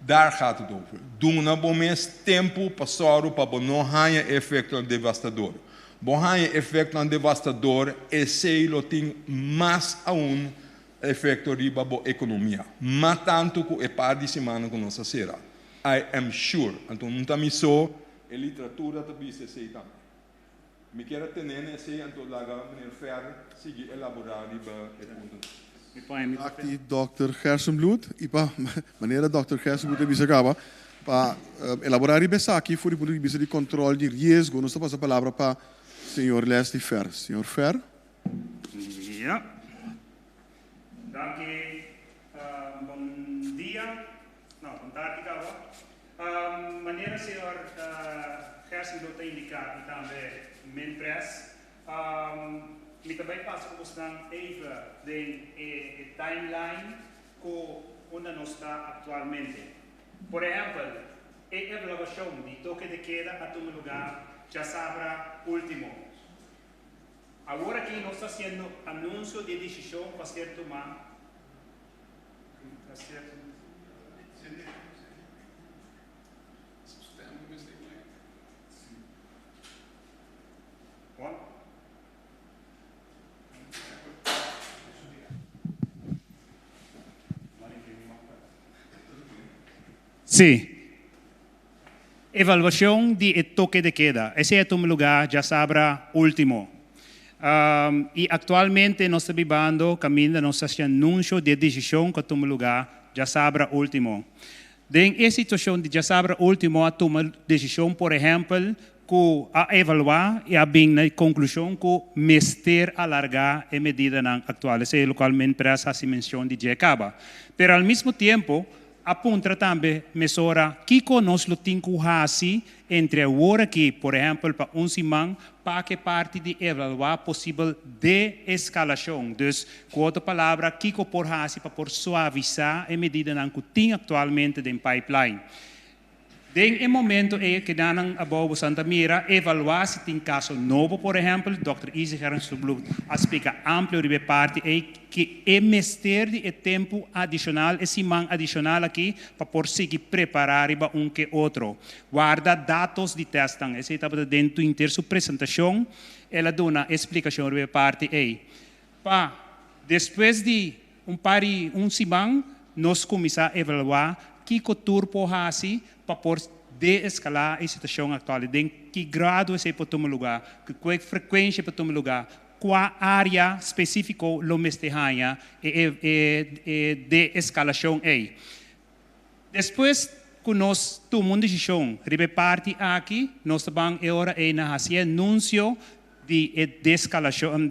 Daar gaat het over. Doen we bom tempo para soro para não ter efeito devastador. Bom ter efeito devastador e se lo tem mais aún efeito riba a economia. Mas tanto que é par de semana que nós será. I am sure. Então não também só a literatura também se sei também. Me quero ter nesse então lá meneer Ferrer seguir elaborar riba e ponto. Aqui Dr. Gersenbloed, ipa maneira Dr. Gersenbloed bisa acaba para elaborar isso aqui foi por isso de controle de risco. Nós passamos a palavra para senhor Leslie Ferrer. Senhor Ferrer. Ja. Danke. Bom dia. Não, bom tarde, Cava. Maneira senhor Gersenbloed te indicar e também Menpress. Me também passo por even de timeline onde nós está atualmente. Por exemplo, a evaluação de toque de queda a todo lugar já sabrá último. Agora que nós está fazendo anúncio de decisão para ser tomada. Sim. Evaluação de toque de queda. Esse é o lugar, já sabrá último. E atualmente nós estamos vivendo caminho, nós estamos anúncio de decisão que toma lugar, já sabrá último. Em situação de já sabrá último, a tomar decisão, por exemplo, que a evaluar e a bem na conclusão que mestre alargar a medida atual. Esse é localmente para essa menção de Jacaba. Mas ao mesmo tempo, aponta também mesura que nós temos que fazer entre a hora que, por exemplo, para semana, para que parte de evaluar possível de-escalação. Então, com outra palavra, que por fazer para suavizar a medida que tem atualmente em pipeline. Em um momento que nós above Santa Mira evaluar se tem caso novo, por exemplo, Dr. Izzy Gersenbloed explica amplo de parte que é mestre de tempo adicional, esse man adicional aqui para por seguir preparar para que outro. Guarda dados de testing, esse está dentro de sua apresentação, ela dá uma explicação de parte depois de semana, nós começamos a evaluar que tour por fazer para por de-escalar a situação atual, de que grado esse para tomar lugar, que frequência para tomar lugar, qual área específica lo mestejanha de escalação é. Depois que nós tomamos decisão, ribe parte aqui, nós também agora na fazer anúncio de desescalação,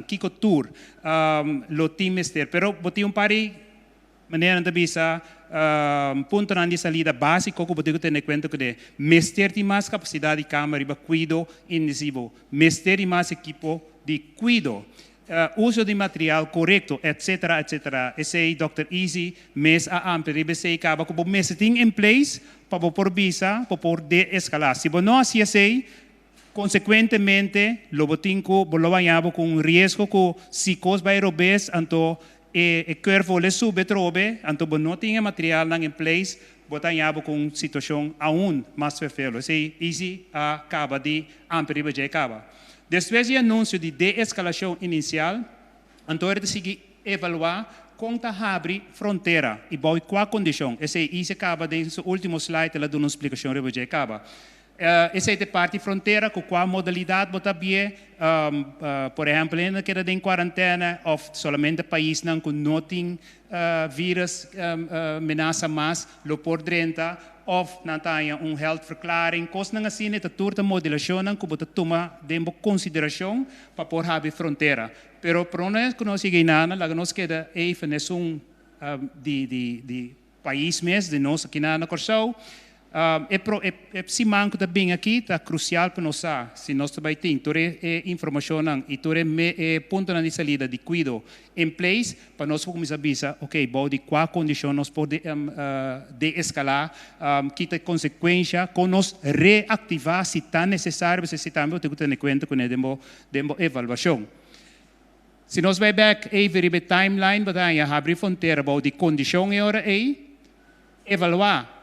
que tour lo tem mester, pero botei pari maneira de bisa ponto de salida básico que você tem em conta que mestre tem mais capacidade de câmara para cuidado intensivo, mestre tem mais equipo de cuidado, uso de material correto, etc. Esse é Dr. Izzy, mês a amplo, você acaba com o mestre tem em place para por visa, para por de-escalar. Se você não assim assim, consequentemente, lo botinco, lo banhava com risco que se coisa vai robes, então e curvo le sube trobe, então não tinha material em place, botanhava com situação aún mais feio. Esse easy acaba de amperiba já acaba. Depois do anúncio de escalação inicial, então é de seguir evaluar quanto abre fronteira e qual condição. Esse easy acaba de último slide ela dá uma explicação de já acaba. Essa é a parte fronteira, com qual modalidade você vê, por exemplo, ainda que em quarentena, ou somente país não com não tem vírus ameaça mais, lo por dentro, ou não tem health verklaring, coisa não assim, é toda modulação que você toma em consideração para por haver fronteira. Pero para nós que nós chegamos lá, nós queda even nesse de país mesmo, de nós aqui na Corsão. Se manco da bem aqui, está crucial para nós. Se nós também temos toda informação e toda ponto de saída de cuidado em place, para nós começar a avisar, ok, de qual condição nós podemos de-escalar, que tem consequência, com nós reativar se está necessário, se também tem que ter em conta com a avaliação. Se nós vamos back a timeline, para abrir fronteira, de condição e hora aí, evaluar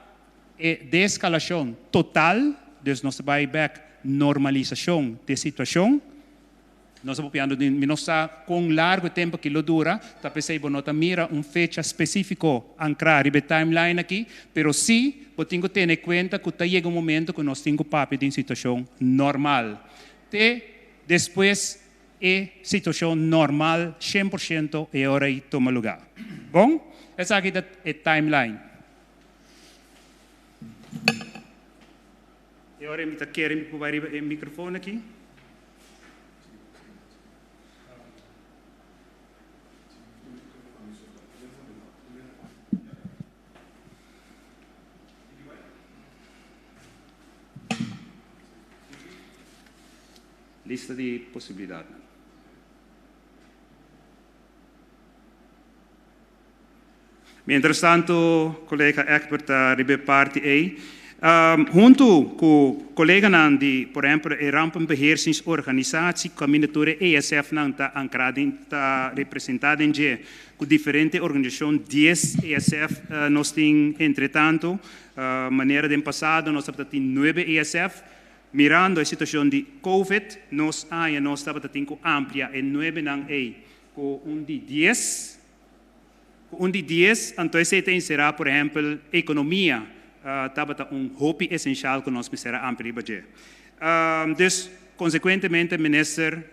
de escalação total, dus nós vai back normalização de situação. Nós estamos pensando com largo tempo que lo dura, tá pensando nós mira fecha específico ancrar a timeline aqui, pero sim, tem que ter em conta que chega momento que nós temos papel de situação normal. Depois situação normal 100% e hora aí toma lugar. Bom, essa aqui é a timeline. E agora eu quero pôr o microfone aqui. Lista de possibilidades. Mientras tanto, colega Egbert ribe parte aí. Junto com o colega de, por exemplo, a rampenbeheersingsorganisatie, caminhatura ESF está ancrada, está representada em com diferentes organizações, 10 ESF nós temos, entretanto, maneira de passado, nós temos 9 ESF, mirando a situação de Covid, nós estamos amplia em 9 não é, com de 10, de 10, então esse será, por exemplo, economia, tabata hobby essencial que nós será amplo budget. Dus consequentemente, minister,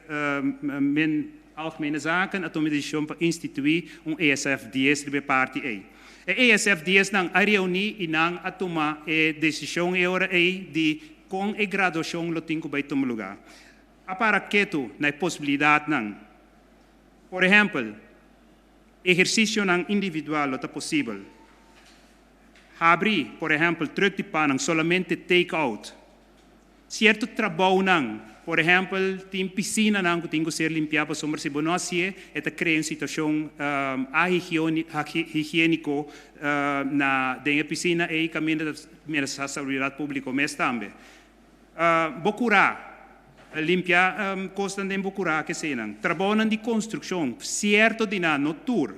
algemene zaken, a tomar decisão para instituir ESF 10 de parte aí. ESF 10 não a reunir e não a tomar decisão agora aí de com a graduação lo tinha vai tomar lugar. A para que tu na possibilidade não, por exemplo, exercício não individual lo tá possível. Abrir, por exemplo, truck de pan, solamente take-out. Certo trabalho não, por exemplo, tem piscina não que tem que ser limpiada para sombra se bonosie, é criar uma situação higiênico na piscina e caminho da saúde pública mesmo também. Bocurá, limpar costa de bocurá que se não. Trabalho de construção, certo de na notur.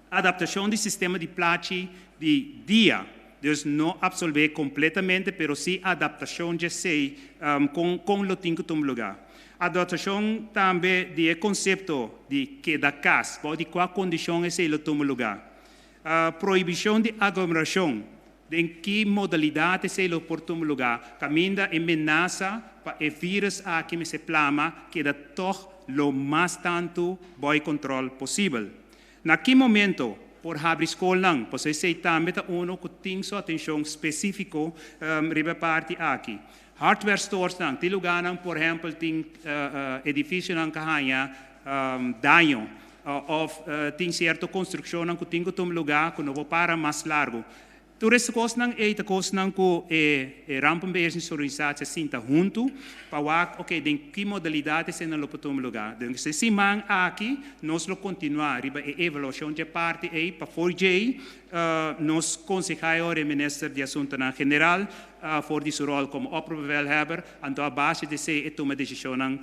Adaptação do sistema de plache de dia, dus não absolver completamente, pero sim adaptação de sei com o que tem lugar. Adaptação também do conceito de que da casa, de qual condição esse lo toma lugar. Proibição de aglomeração, de em que modalidade esse lo por toma lugar. Caminha ameaça para o vírus aqui me se plama que da toch lo mais tanto boy control possível. Naquele momento, por abrir escola não, você sei também que tem sua atenção específica riba parte aqui. Hardware stores não, tem lugar não, por exemplo, tem edifício não que há dano, ou tem certa construção não que tem que tomar lugar que não vou para mais largo. Tudo isso coisa não é a coisa não que rampenbeheersingsorganisatie sinta junto para ok, de que modalidade se não pode tomar lugar. Então, se se man aqui, nós lo continuar riba a evaluação de parte aí para forjei nós concejais o ministro de assuntos general for de rol como opperbevelhebber então a base de se toma decisão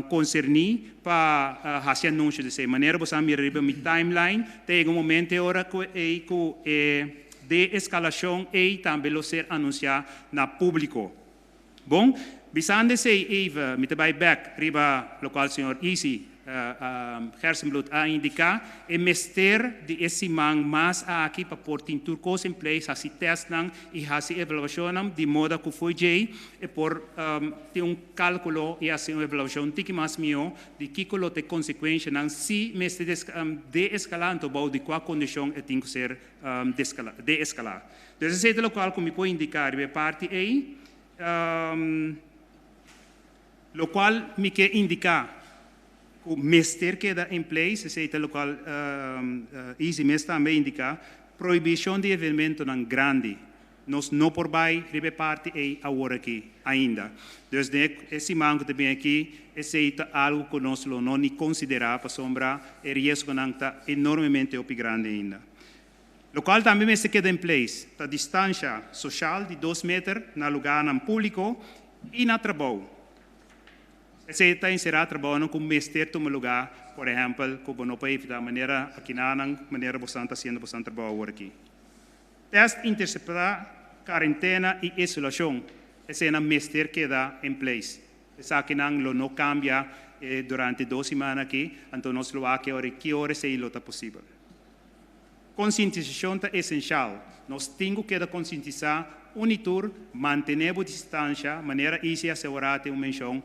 concernir para fazer anúncio de se maneira você mira riba mi timeline tem momento hora que de escalação e também lo ser anunciado na público. Bom, bisando se Eva, me vai back riba lo qual senhor Easy Gersenbloed a indicar e mester de esse man mais aqui para pôr turcos em place, assim test nang e assim evaluação de modo que foi jay e por ter cálculo e assim uma evaluação tiki mais mio de que colo te consequência nang se mester de escalando bom de qual condição é tem que ser de escalar. Então esse é o qual como pode indicar a parte aí, lo qual me quer indicar o mester queda em place, esse é o qual esse mês também indica proibição de evento não grande. Nós não por vai ribe parte aí agora aqui ainda. Desde esse manco também aqui, esse é algo que nós não nem considerar para sombra e risco não está enormemente grande ainda. O qual também me se queda em place, a distância social de 2 metros no lugar público e na trabalho. Esse está encerrado trabalhando com mester no lugar, por exemplo, como não pode da maneira aqui na maneira bastante haciendo bastante trabalho aqui. Test interceptar quarentena e isolação. Esse é o mester que dá em place. Essa aqui não cambia durante 2 semanas aqui, então nós lo aqui que hora se lo está possível. Conscientização é essencial. Nós temos que conscientizar unitur, manter a distância, maneira easy assegurar uma menção.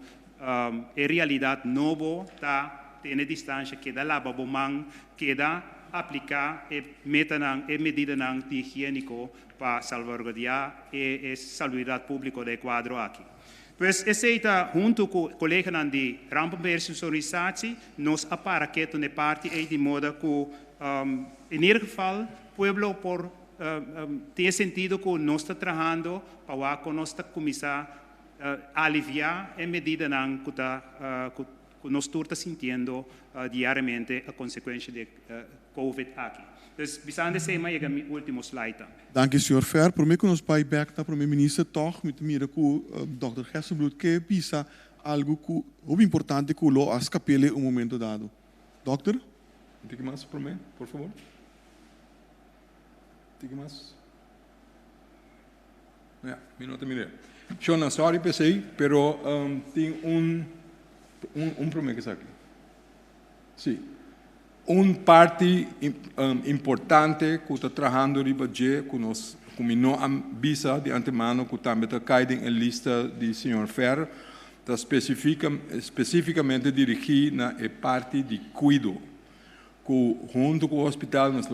Em realidade, novo tá tem distância que dá lá babomang que dá aplicar e medida de higiênico para salvaguardar e salubridade pública do quadro aqui. Pues esse está junto com o colega de rampa personalização nos aparaqueto na parte e de modo que em geval pueblo por tem sentido que nós está trabalhando para que nós está começar aliviar em medida que nós estamos sentindo diariamente a consequência de COVID aqui. Então, bisando esse é o último slide. Dank u, senhor Ver. Por mij kunnen we bij back naar premier minister toch met mira com Dr. Gersenbloed que pisa algo que é importante que lo as capele um momento dado. Doctor? Diga mais para mim, por favor. Diga mais. Minuto e meio. Shona, sorry pensei, pero tem problema que está aqui. Sim. Parte importante que está trabalhando riba de que nós como não avisa de antemano que também está caído em lista de senhor Fer, está especificamente dirigida na parte de cuidado. Junto com o hospital, nós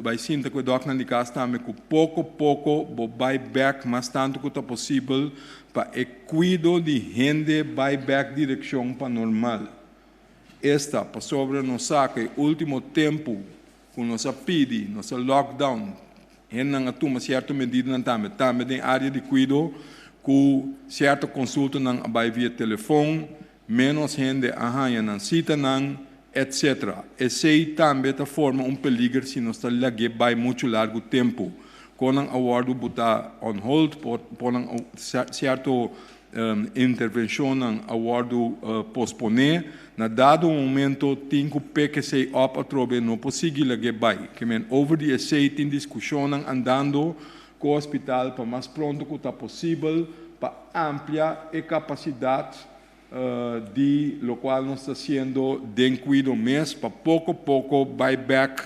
vai sentir que o doutor de casa também que pouco a pouco vai back, mas tanto que é possível para o cuidado de gente vai back direção para normal. Esta, para sobre nós que o último tempo que nós pedi, nosso lockdown, não toma certa medida também tem área de cuidado, com certa consulta não vai via telefone, menos gente arranha não cita não etc. Esse também forma peligro se nós estamos lá muito largo tempo. Quando a awardo botar on hold, por certa intervenção, a awardo posponer, na dado momento, tem que se up a trobe não possível lá que men over the essay tem discussão andando com o hospital para mais pronto que está possível para ampliar a capacidade de lo qual nós está sendo de cuidado mês para pouco a pouco vai back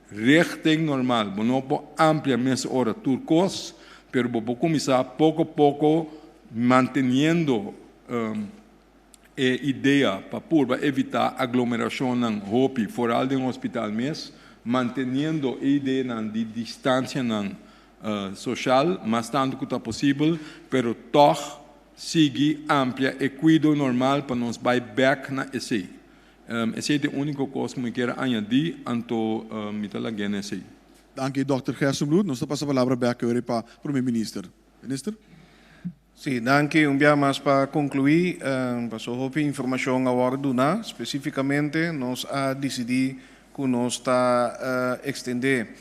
richting normal. Não pode ampliar mês hora turcos, pero vou começar pouco a pouco mantendo a ideia para evitar aglomeração não hopi fora de hospital mês, mantendo a ideia de distância não social, mas tanto que está possível, pero toch sigue amplia e cuido normal para nos vai back na esse. Esse é o único coisa que eu quero añadir anto mitala esse. Dank u, Dr. Gersenbloed. Nós passamos a palavra back para o primeiro ministro. Minister? Sim, danke. Dia mais para concluir, passou a informação agora do na, especificamente nós a decidir que nós está extender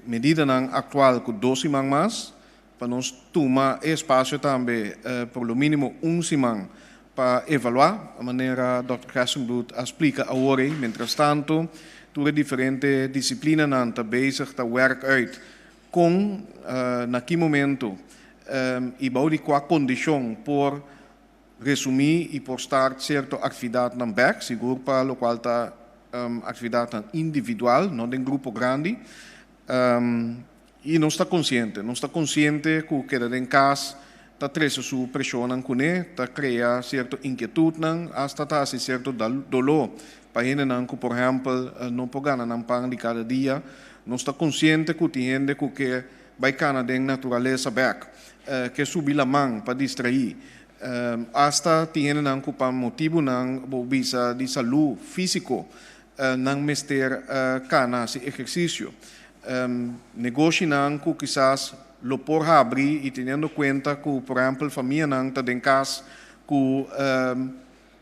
medida atual com 12 semanas mais para nós tomar espaço também por lo mínimo semana para evaluar a maneira Dr. Gersenbloed explica agora. Mientras tanto, todas diferentes disciplinas estão bezig te werk uit com naquele momento e boude qua condição por resumir e postar certa atividade na back, seguro para o qual está atividade individual, não de grupo grande. E não está consciente que o que é em casa está trazendo sua pressão com ele, está criando certa inquietude, hasta está certo dolor. Para ele, por exemplo, não pode ganhar um pão de cada dia, não está consciente que tem gente que vai ganhar de natureza back, que subir a mão para distrair. Hasta tem gente que por motivo de saúde físico, não mester cana esse exercício. Negócio que quizás lo por abrir e tendo conta que, por exemplo, a família não está em casa, que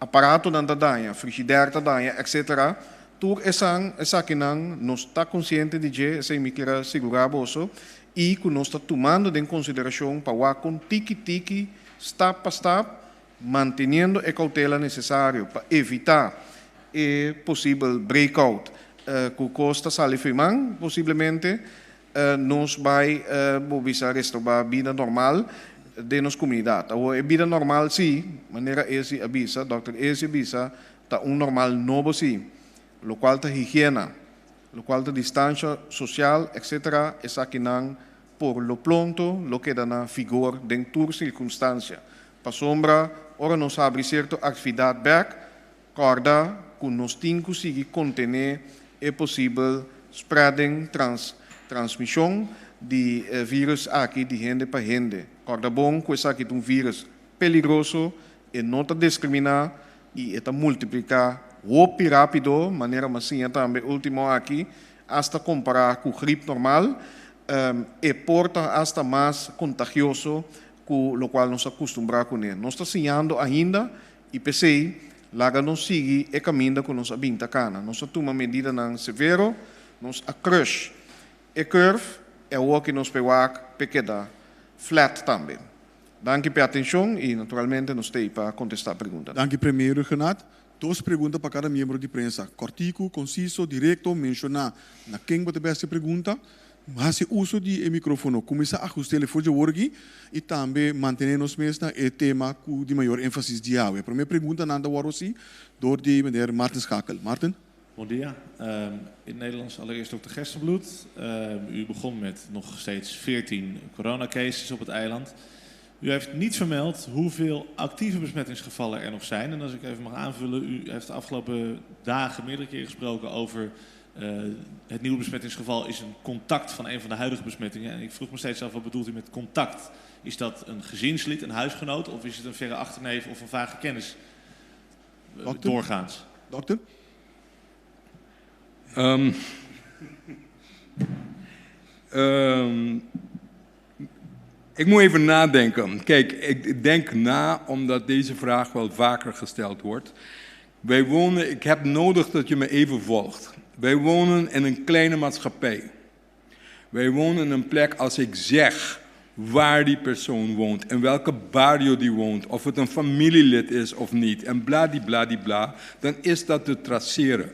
aparato não está dando, frigideira está dando, etc. Tudo essa que não está consciente de que essa me quer segurar bolso e que não está tomando em consideração para com tiki-tiki, step por step, mantendo a cautela necessária para evitar o possível breakout. Que custa salifimang, possivelmente nos vai mobilizar restaurar a vida normal de nossa comunidade. A vida normal, sim, maneira esse avisa, Dr. esse avisa, está normal novo, sim, o qual está higiene, o qual está distância social, etc., essa que não, por lo pronto, lo que dá na figura de toda circunstância. Para sombra, ora nos abre certa atividade back, corda, que nos tem que conseguir conter é possível spreading, transmissão de vírus aqui de gente para gente. Corda bom, que esse aqui é vírus perigoso, e não está discriminar e está multiplicar rápido, maneira macia também, último aqui, hasta comparar com gripe normal, e porta hasta mais contagioso, com o qual nós acostumamos com ele. Nós estamos ensinando ainda, e pensei, laga não sigue e caminho com nossa binta cana. Nós toma medida não severo, nós a crush. E curve é o que nos pequena flat também. Danke pela atenção e naturalmente nos tem para contestar a pergunta. Danke primeiro, Renato. 2 perguntas para cada membro de imprensa. Cortico, conciso, direto, mencionar na quem você vai essa pergunta. Mas o uso de microfone começa a ajustar o de work e também manter nos mesmos o tema de maior ênfase de água. A primeira pergunta nanda wordt aussi door de meneer Maarten Schakel. Maarten? Bom dia. In het Nederlands allereerst dokter Gerstenbloed. U begon met nog steeds 14 coronacases op het eiland. U heeft niet vermeld hoeveel actieve besmettingsgevallen er nog zijn. En als ik even mag aanvullen, u heeft de afgelopen dagen meerdere keren gesproken over het nieuwe besmettingsgeval is een contact van een van de huidige besmettingen. En ik vroeg me steeds af, wat bedoelt u met contact? Is dat een gezinslid, een huisgenoot, of is het een verre achterneef of een vage kennis? Dokter? Doorgaans. Dokter? Ik moet even nadenken. Kijk, ik denk na omdat deze vraag wel vaker gesteld wordt. Wij wonen, ik heb nodig dat je me even volgt. Wij wonen in een kleine maatschappij. Wij wonen in een plek, als ik zeg waar die persoon woont, in welke barrio die woont, of het een familielid is of niet, en bladibladibla, dan is dat te traceren.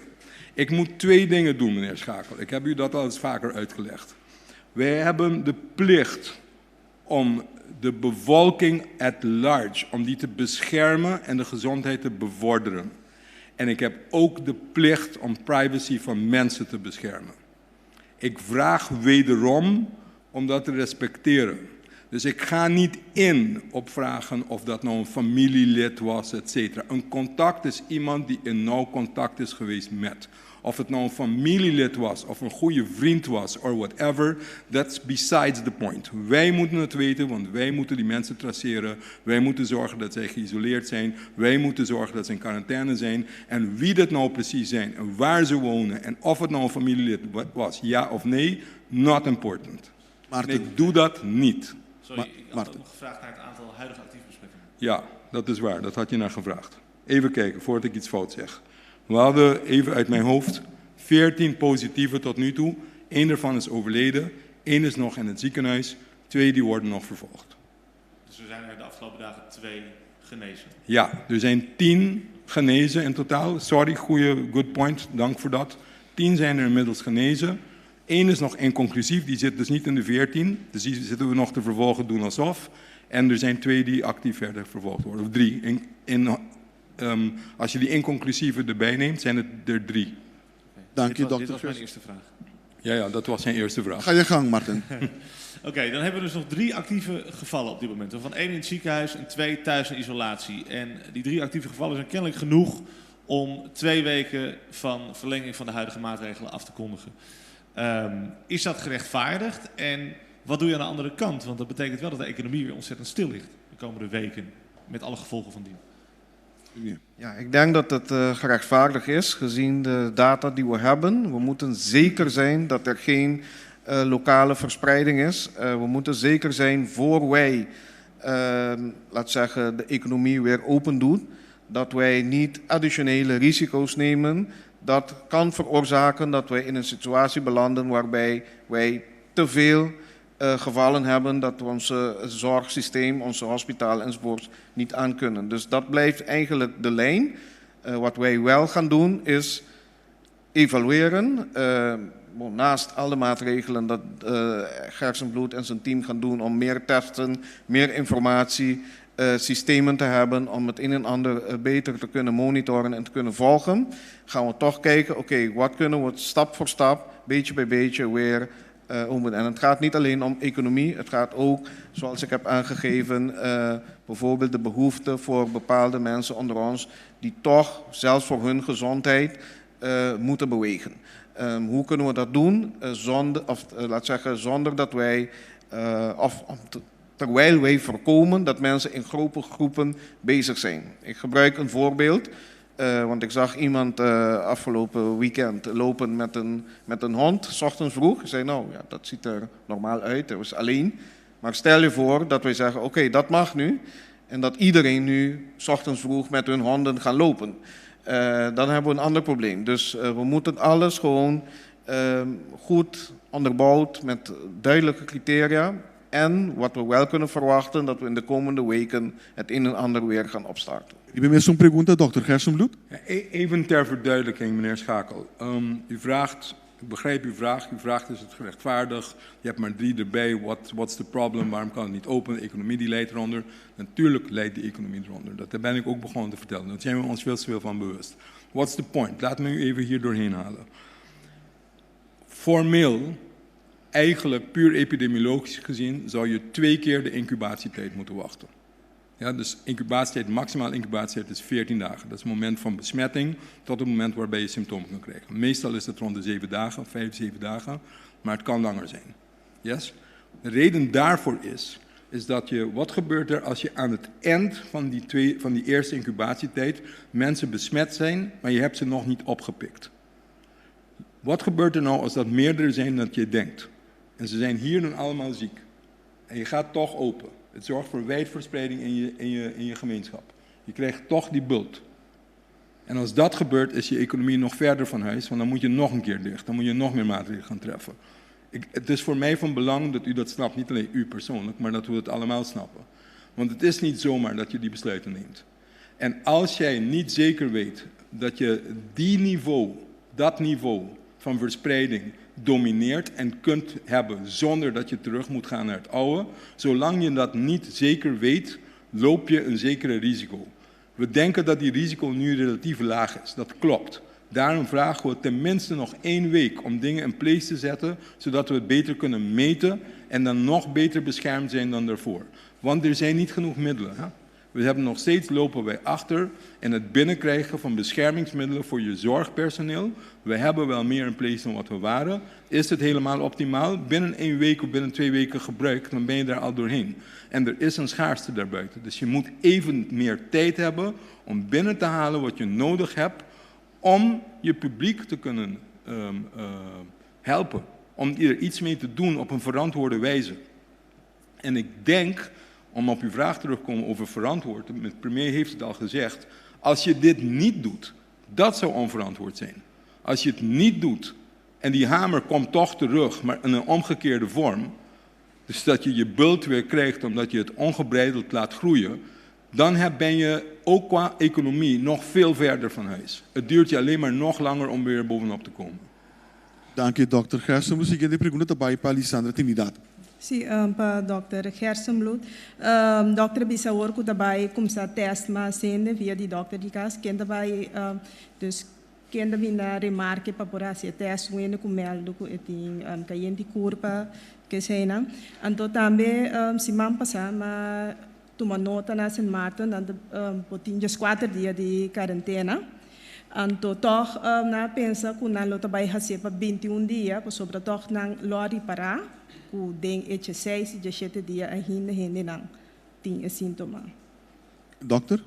Ik moet 2 dingen doen, meneer Schakel. Ik heb u dat al eens vaker uitgelegd. Wij hebben de plicht om de bevolking at large, om die te beschermen en de gezondheid te bevorderen. En ik heb ook de plicht om privacy van mensen te beschermen. Ik vraag wederom om dat te respecteren. Dus ik ga niet in op vragen of dat nou een familielid was, etc. Een contact is iemand die in nauw contact is geweest met. Of het nou een familielid was, of een goede vriend was, or whatever, that's besides the point. Wij moeten het weten, want wij moeten die mensen traceren. Wij moeten zorgen dat zij geïsoleerd zijn. Wij moeten zorgen dat ze in quarantaine zijn. En wie dat nou precies zijn, en waar ze wonen, en of het nou een familielid was, ja of nee, not important. Maar ik doe dat niet. Sorry, ik had ook nog gevraagd naar het aantal huidige actieve besmettingen. Ja, dat is waar. Dat had je naar gevraagd. Even kijken, voordat ik iets fout zeg. We hadden, even uit mijn hoofd, 14 positieven tot nu toe. 1 daarvan is overleden. 1 is nog in het ziekenhuis. 2 die worden nog vervolgd. Dus er zijn er de afgelopen dagen 2 genezen? Ja, er zijn 10 genezen in totaal. Sorry, good point. Dank voor dat. 10 zijn er inmiddels genezen. Eén is nog inconclusief, die zit dus niet in de 14. Dus die zitten we nog te vervolgen, doen alsof. En er zijn 2 die actief verder vervolgd worden. Of 3. Als je die inconclusieve erbij neemt, zijn het er 3. Dank je, Dit was dokter mijn Vis. eerste vraag. Ja, dat was zijn eerste vraag. Ga je gang, Martin. Oké, dan hebben we dus nog 3 actieve gevallen op dit moment. Waarvan 1 in het ziekenhuis en 2 thuis in isolatie. En die 3 actieve gevallen zijn kennelijk genoeg om 2 weken van verlenging van de huidige maatregelen af te kondigen. Is dat gerechtvaardigd? En wat doe je aan de andere kant? Want dat betekent wel dat de economie weer ontzettend stil ligt de komende weken. Met alle gevolgen van dien. Ja, ik denk dat het gerechtvaardigd is, gezien de data die we hebben. We moeten zeker zijn dat er geen lokale verspreiding is. We moeten zeker zijn voor wij, laat zeggen, de economie weer open doen, dat wij niet additionele risico's nemen. Dat kan veroorzaken dat wij in een situatie belanden waarbij wij te veel gevallen hebben dat we ons zorgsysteem, onze hospitaal enzovoort niet aankunnen. Dus dat blijft eigenlijk de lijn. Wat wij wel gaan doen is evalueren. Naast alle maatregelen dat Gersenbloed en zijn team gaan doen om meer testen, meer informatie, systemen te hebben om het een en ander beter te kunnen monitoren en te kunnen volgen, gaan we toch kijken, oké, wat kunnen we stap voor stap, beetje bij beetje weer en het gaat niet alleen om economie, het gaat ook, zoals ik heb aangegeven, bijvoorbeeld de behoefte voor bepaalde mensen onder ons die toch, zelfs voor hun gezondheid, moeten bewegen. Hoe kunnen we dat doen zonder dat wij, terwijl wij voorkomen dat mensen in grote groepen bezig zijn. Ik gebruik een voorbeeld. Want ik zag iemand afgelopen weekend lopen met een hond, 's ochtends vroeg. Ik zei, nou ja, dat ziet er normaal uit, hij was alleen. Maar stel je voor dat wij zeggen, oké, dat mag nu. En dat iedereen nu 's ochtends vroeg met hun honden gaan lopen. Dan hebben we een ander probleem. Dus we moeten alles gewoon goed onderbouwd met duidelijke criteria. En wat we wel kunnen verwachten, dat we in de komende weken het een en ander weer gaan opstarten. Ik ben met zo'n pregunta, dokter Gersenbloed. Ja, even ter verduidelijking, meneer Schakel. U vraagt, ik begrijp uw vraag. Uw vraag is het gerechtvaardigd. Je hebt maar 3 erbij. What's the problem? Waarom kan het niet open? De economie die leidt eronder. Natuurlijk leidt de economie eronder. Dat ben ik ook begonnen te vertellen. Daar zijn we ons veel te veel van bewust. What's the point? Laat me u even hier doorheen halen. Formeel, eigenlijk puur epidemiologisch gezien, zou je 2 keer de incubatietijd moeten wachten. Ja, dus incubatietijd, maximaal incubatietijd is 14 dagen. Dat is het moment van besmetting tot het moment waarbij je symptomen kan krijgen. Meestal is het rond de 7 dagen, 5, 7 dagen, maar het kan langer zijn. Yes? De reden daarvoor is dat wat gebeurt er als je aan het eind van die eerste incubatietijd mensen besmet zijn, maar je hebt ze nog niet opgepikt. Wat gebeurt er nou als dat meerdere zijn dan je denkt? En ze zijn hier dan allemaal ziek. En je gaat toch open. Het zorgt voor wijdverspreiding in je gemeenschap. Je krijgt toch die bult. En als dat gebeurt, is je economie nog verder van huis, want dan moet je nog een keer dicht. Dan moet je nog meer maatregelen gaan treffen. Het is voor mij van belang dat u dat snapt. Niet alleen u persoonlijk, maar dat we het allemaal snappen. Want het is niet zomaar dat je die besluiten neemt. En als jij niet zeker weet dat je dat niveau van verspreiding domineert en kunt hebben zonder dat je terug moet gaan naar het oude, zolang je dat niet zeker weet, loop je een zekere risico. We denken dat die risico nu relatief laag is. Dat klopt. Daarom vragen we tenminste nog 1 week om dingen in place te zetten, zodat we het beter kunnen meten en dan nog beter beschermd zijn dan daarvoor. Want er zijn niet genoeg middelen. Hè? We hebben nog steeds lopen wij achter in het binnenkrijgen van beschermingsmiddelen voor je zorgpersoneel. We hebben wel meer in place dan wat we waren. Is het helemaal optimaal? Binnen 1 week of binnen 2 weken gebruikt, dan ben je daar al doorheen. En er is een schaarste daarbuiten. Dus je moet even meer tijd hebben om binnen te halen wat je nodig hebt om je publiek te kunnen helpen. Om er iets mee te doen op een verantwoorde wijze. En ik denk, om op uw vraag terug te komen over verantwoord, de premier heeft het al gezegd, als je dit niet doet, dat zou onverantwoord zijn. Als je het niet doet en die hamer komt toch terug, maar in een omgekeerde vorm, dus dat je je bult weer krijgt omdat je het ongebreideld laat groeien, dan ben je ook qua economie nog veel verder van huis. Het duurt je alleen maar nog langer om weer bovenop te komen. Dank u, Dr. Gerstenbloed. Siguiente pregunta também para Lisandra Trinidad. Sim, para Dr. Gerstenbloed. Dr. Bissaor, que também começar a teste, mas sendo via de Dr. de casa, quem também, dus quem também na remarque para por assim teste, o com meldo, que tem caiente curva, que sei não. Então também, se man passar, mas toma nota na São Martin, botin just 4 dias de quarentena. Então, toch, na pensa que na lota vai fazer para 21 dias, para sobre toch na lori para, que den 6 e 7 dias ainda não tem sintoma. Doctor?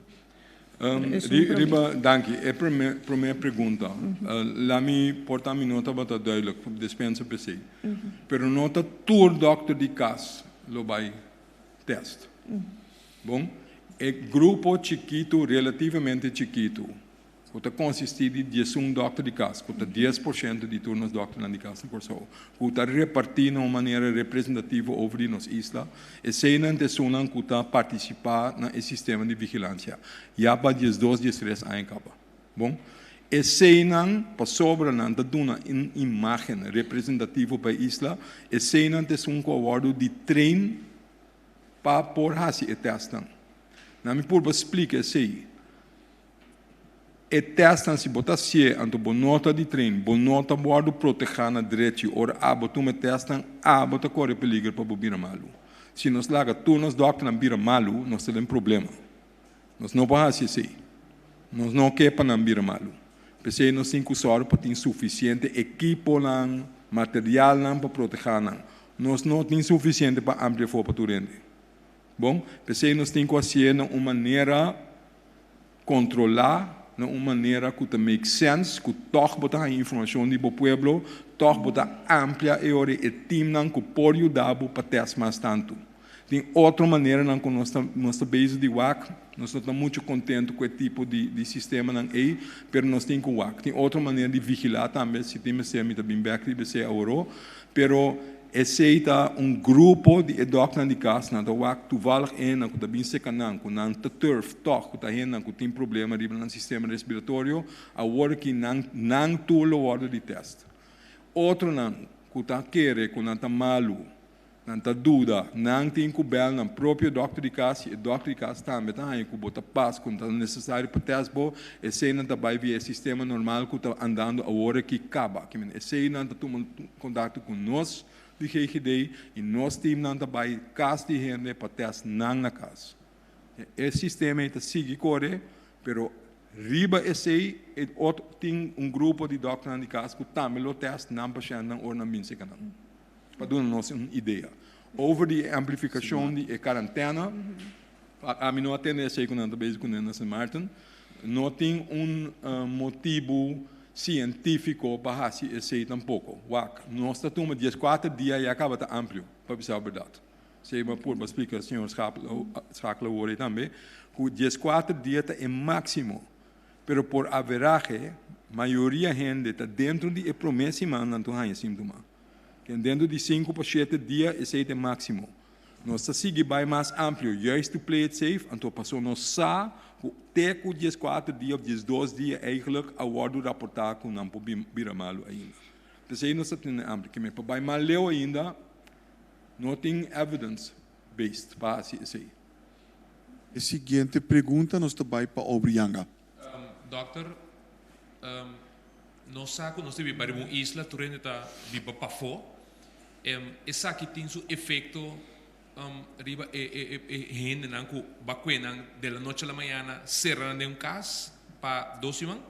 Riba, dank je. Primeira pergunta. Laat me portar minha nota bata duidelijk, dispensa PC. Pero nota tour doctor de cas, lo vai test. Bom? É grupo chiquito, relativamente chiquito. Que consiste de 1 doctor de casa, que 10% de turnos doctor de casa por só. Que repartir de uma maneira representativa over a nossa isla. E se não pessoas que participar no sistema de vigilância. Já para 12, 13 anos acaba. Bom? E se não, para sobra não, dar uma imagem representativa para a isla, e se não pessoas que aguardam de treino para por fazer testar. Não me por explicar isso. E testam se botar se anto bonota de treino, bonota bordo proteger na direita, ora abo me testam, abo corre peligro para bobira malu. Se nós laga tu nos doctor na bira malu, nós temos problema. Nós não podemos assim. Nós não quepa na bira malu. Pensei nós temos que para ter suficiente equipo lang, material lang para proteger lang. Nós não temos suficiente para ampliar para tu rende. Bom, pensei nós temos que fazer de uma maneira controlar de uma maneira que make sense, que toch botar a informação do povo, toch botar amplia e ore e team não que pode ajudar para testar mais tanto. Tem outra maneira não que nós estamos base de WAC, nós estamos muito contentes com esse tipo de sistema não é, mas nós temos que WAC. Tem outra maneira de vigilar também, se temos que ser bem back de ser euro, pero aceita grupo de doctor de casa na WAC toevallig na que também se canang que não te turf toch que tá hena que tem problema no sistema respiratório a hora que não tulo hora de teste outro não que tá querer que não tá malu não tá dúvida não tem que bel na próprio doctor de casa e doctor de casa também tá aí que bota paz quando é necessário para teste bo e se não tá vai via sistema normal que tá andando a hora que acaba que men se não tá tomando contato com nós de GGD e nós temos também casa de gente para testar na casa. Esse sistema está sigue corre, pero riba esse tem grupo de doctores de casa que também lo testa não para chegar na hora na minha canal. Para dar nós uma ideia. Over de amplificação de quarentena, a mim não atende esse que não está com na São Martin, não tem motivo científico para fazer esse tampouco. Nós estamos 14 dias e acaba de amplo, para dizer a verdade. Se eu por explicar, senhor Schakler hoje também, que 14 dias é máximo, mas por average, a maioria da gente está dentro de promessa e não tem sintoma. Dentro de 5 para 7 dias, esse é o máximo. Nós seguimos bem mais amplo, juist to play it safe, então passou nós sa até com 14 dias, 12 dias, eigenlijk a worden rapportar com não por biramalo ainda. Dus aí nós temos amplo, que me para bem mal leu ainda, não tem evidence based para isso aí. A seguinte pergunta nós também para Obrianga. Doctor, nós sabemos que nós temos uma isla, turene está viva para fora, essa aqui tem seu efeito riba gente não que bacuenan de la noche a la mañana cerran de casa para 2 semanas.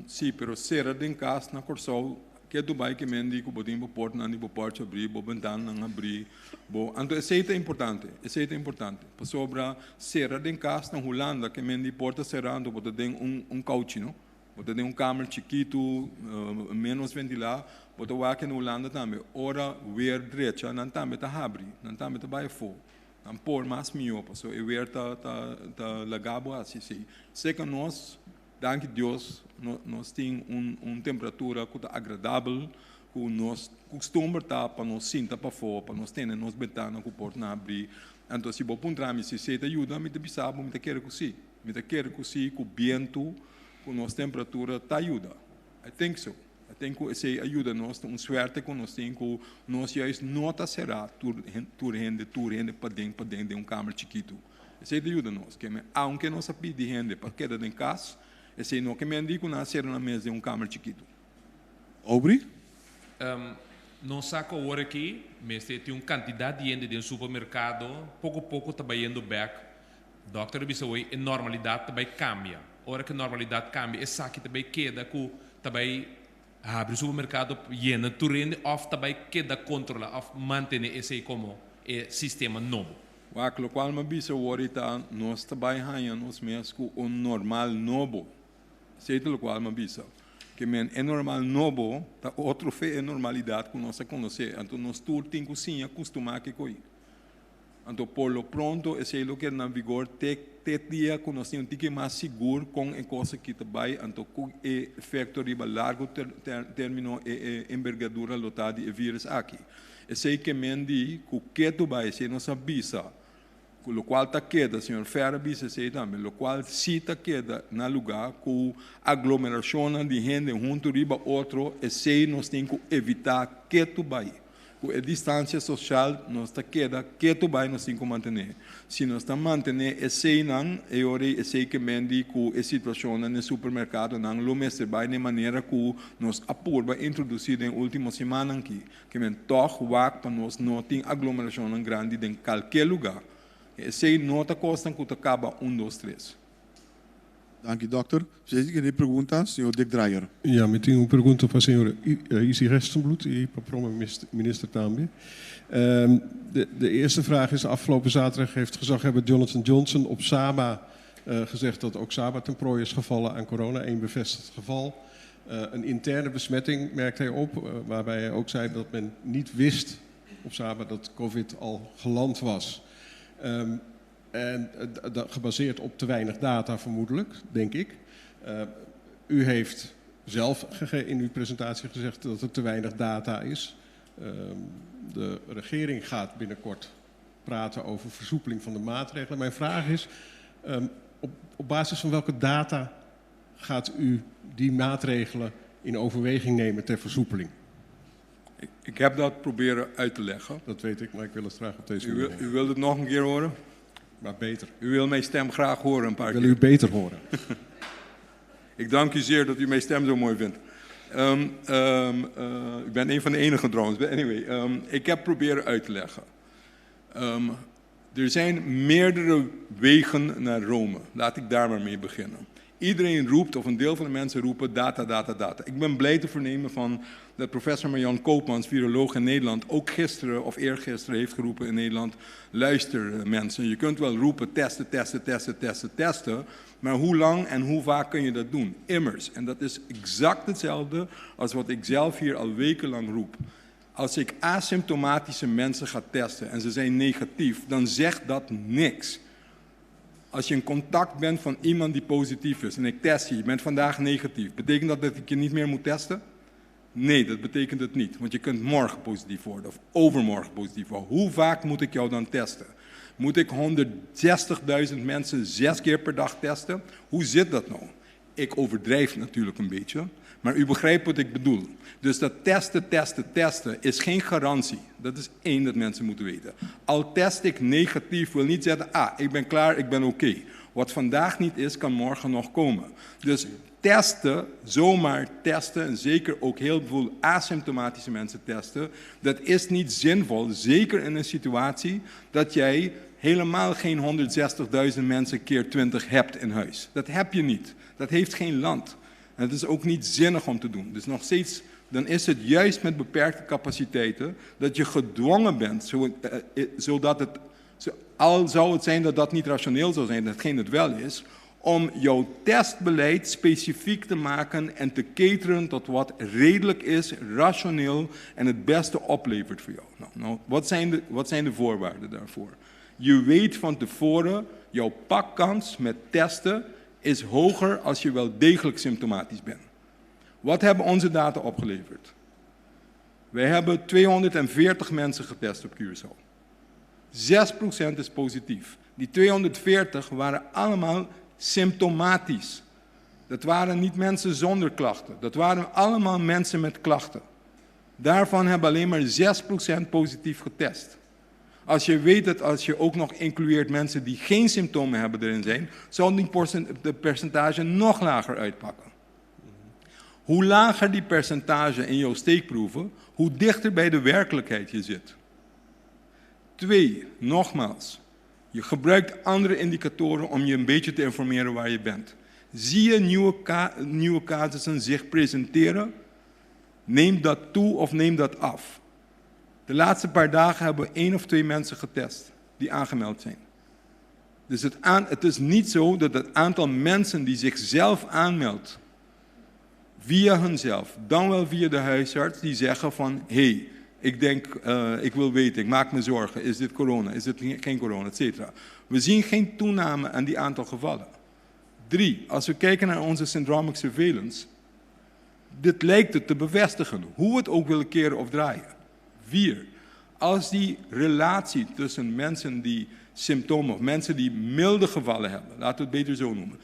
Sim, pero cerrar de casa na Corsol que Dubai que mendi que botim porta não de porta abrir, bo ventana não abrir, bo então esse é importante, para sobra cerrar de casa na Holanda que mendi porta cerrando, botar tem couch, não? Botar tem câmara chiquito, menos ventilar. Botar o aqui na Holanda também. Ora, weer direita, não também está abre, não também está vai fora. Não por mais miopa, so e weer tá lagabo assim, sim. Sei que nós, danke Deus, nós tem temperatura que tá agradável, que nós costumamos tá para nós sinta para fora, para nós ter nos ventana que porta não abrir. Então se vou puntar me se te ajuda, me te bisabo, me te quero que com vento, com nossa temperatura tá ajuda. I think so. Tenho esse ajuda nós, suerte que nós temos, nós juist nota será tur rende para dentro de câmara chiquito. Esse ajuda nós, que aunque nós pedi rende para quedar em casa, esse não que me indico nascer na mesa de câmara chiquito. Aubrey? Não saco agora aqui, mas tem uma quantidade de gente no supermercado, pouco a pouco está indo back. Doctor Bissaway, a normalidade também cambia. Ora que a normalidade cambia, essa aqui também queda com também abre o supermercado lleno tu rende of também queda controla of manter esse como sistema novo. O qual me bisa ahorita nós também ganhamos mesmo com o normal novo. Sei do qual me bisa. Que é normal novo, tá outro fe é normalidade que nós conhece. Então nós tudo tem que se acostumar com isso. Então por lo pronto esse é o que na vigor te dia que nós temos que mais seguro com a coisa que também então com efeito riba largo termino envergadura lotada de vírus aqui. Esse que mendi que o que tu vai se nós avisa. Com o qual está queda, senhor Ferra disse também, o qual se está queda na lugar com aglomeração de gente junto riba outro, esse nós temos que evitar que tu vai. Com a distância social, nós está queda, que tu vai nós temos que manter. Se nós está manter esse não, esse que mendi com a situação no supermercado, não lo mestre vai de maneira que nós apurba introduzir em última semana aqui, que men toch waak para nós não tem aglomeração grande em qualquer lugar. Esse nota costa que acaba 1, 2, 3. Dank u, dokter. Você tem pergunta, senhor Dick Dreyer? Ja, eu tenho uma pergunta para o senhor Isi Gerstenbloed e para o minister também. De eerste vraag is, afgelopen zaterdag heeft gezaghebber Johnson & Johnson op Saba gezegd dat ook Saba ten prooi is gevallen aan corona. 1 bevestigd geval. Een interne besmetting merkte hij op, waarbij hij ook zei dat men niet wist op Saba dat COVID al geland was. En gebaseerd op te weinig data vermoedelijk, denk ik. U heeft zelf in uw presentatie gezegd dat er te weinig data is. De regering gaat binnenkort praten over versoepeling van de maatregelen. Mijn vraag is, op basis van welke data gaat u die maatregelen in overweging nemen ter versoepeling? Ik heb dat proberen uit te leggen. Dat weet ik, maar ik wil het graag op deze manier horen. U wilt het nog een keer horen? Maar beter. U wil mijn stem graag horen een paar keer. Ik wil u beter horen. Ik dank u zeer dat u mijn stem zo mooi vindt. Ik ben een van de enigen trouwens. But anyway, ik heb proberen uit te leggen. Er zijn meerdere wegen naar Rome. Laat ik daar maar mee beginnen. Iedereen roept, of een deel van de mensen roepen, data, data, data. Ik ben blij te vernemen van dat professor Marjan Koopmans, viroloog in Nederland, ook gisteren of eergisteren heeft geroepen in Nederland, luister mensen, je kunt wel roepen testen, testen, testen, testen, testen, maar hoe lang en hoe vaak kun je dat doen? Immers. En dat is exact hetzelfde als wat ik zelf hier al wekenlang roep. Als ik asymptomatische mensen ga testen en ze zijn negatief, dan zegt dat niks. Als je in contact bent van iemand die positief is en ik test je, je bent vandaag negatief, betekent dat ik je niet meer moet testen? Nee, dat betekent het niet, want je kunt morgen positief worden of overmorgen positief worden. Hoe vaak moet ik jou dan testen? Moet ik 160.000 mensen 6 keer per dag testen? Hoe zit dat nou? Ik overdrijf natuurlijk een beetje, maar u begrijpt wat ik bedoel. Dus dat testen is geen garantie. Dat is één dat mensen moeten weten. Al test ik negatief wil niet zeggen, ik ben klaar, ik ben oké. Wat vandaag niet is, kan morgen nog komen. Dus testen, zomaar testen, en zeker ook heel veel asymptomatische mensen testen, dat is niet zinvol, zeker in een situatie dat jij helemaal geen 160.000 mensen keer 20 hebt in huis. Dat heb je niet. Dat heeft geen land. En het is ook niet zinnig om te doen. Dus nog steeds, dan is het juist met beperkte capaciteiten dat je gedwongen bent, zodat het, al zou het zijn dat dat niet rationeel zou zijn, datgene het wel is, om jouw testbeleid specifiek te maken en te cateren tot wat redelijk is, rationeel en het beste oplevert voor jou. Nou, wat zijn de voorwaarden daarvoor? Je weet van tevoren, jouw pakkans met testen is hoger als je wel degelijk symptomatisch bent. Wat hebben onze data opgeleverd? Wij hebben 240 mensen getest op Curaçao. 6% is positief. Die 240 waren allemaal symptomatisch. Dat waren niet mensen zonder klachten. Dat waren allemaal mensen met klachten. Daarvan hebben alleen maar 6% positief getest. Als je weet dat als je ook nog includeert mensen die geen symptomen hebben erin zijn, zal de percentage nog lager uitpakken. Hoe lager die percentage in jouw steekproeven, hoe dichter bij de werkelijkheid je zit. 2, nogmaals, je gebruikt andere indicatoren om je een beetje te informeren waar je bent. Zie je nieuwe casussen zich presenteren, neem dat toe of neem dat af. De laatste paar dagen hebben we 1 of 2 mensen getest die aangemeld zijn. Dus het is niet zo dat het aantal mensen die zichzelf aanmeldt, via hunzelf, dan wel via de huisarts, die zeggen van, hé, ik denk, ik wil weten, ik maak me zorgen, is dit corona, is dit geen corona, et cetera. We zien geen toename aan die aantal gevallen. 3, als we kijken naar onze syndromic surveillance, dit lijkt het te bevestigen, hoe we het ook willen keren of draaien. 4, als die relatie tussen mensen die symptomen of mensen die milde gevallen hebben, laten we het beter zo noemen,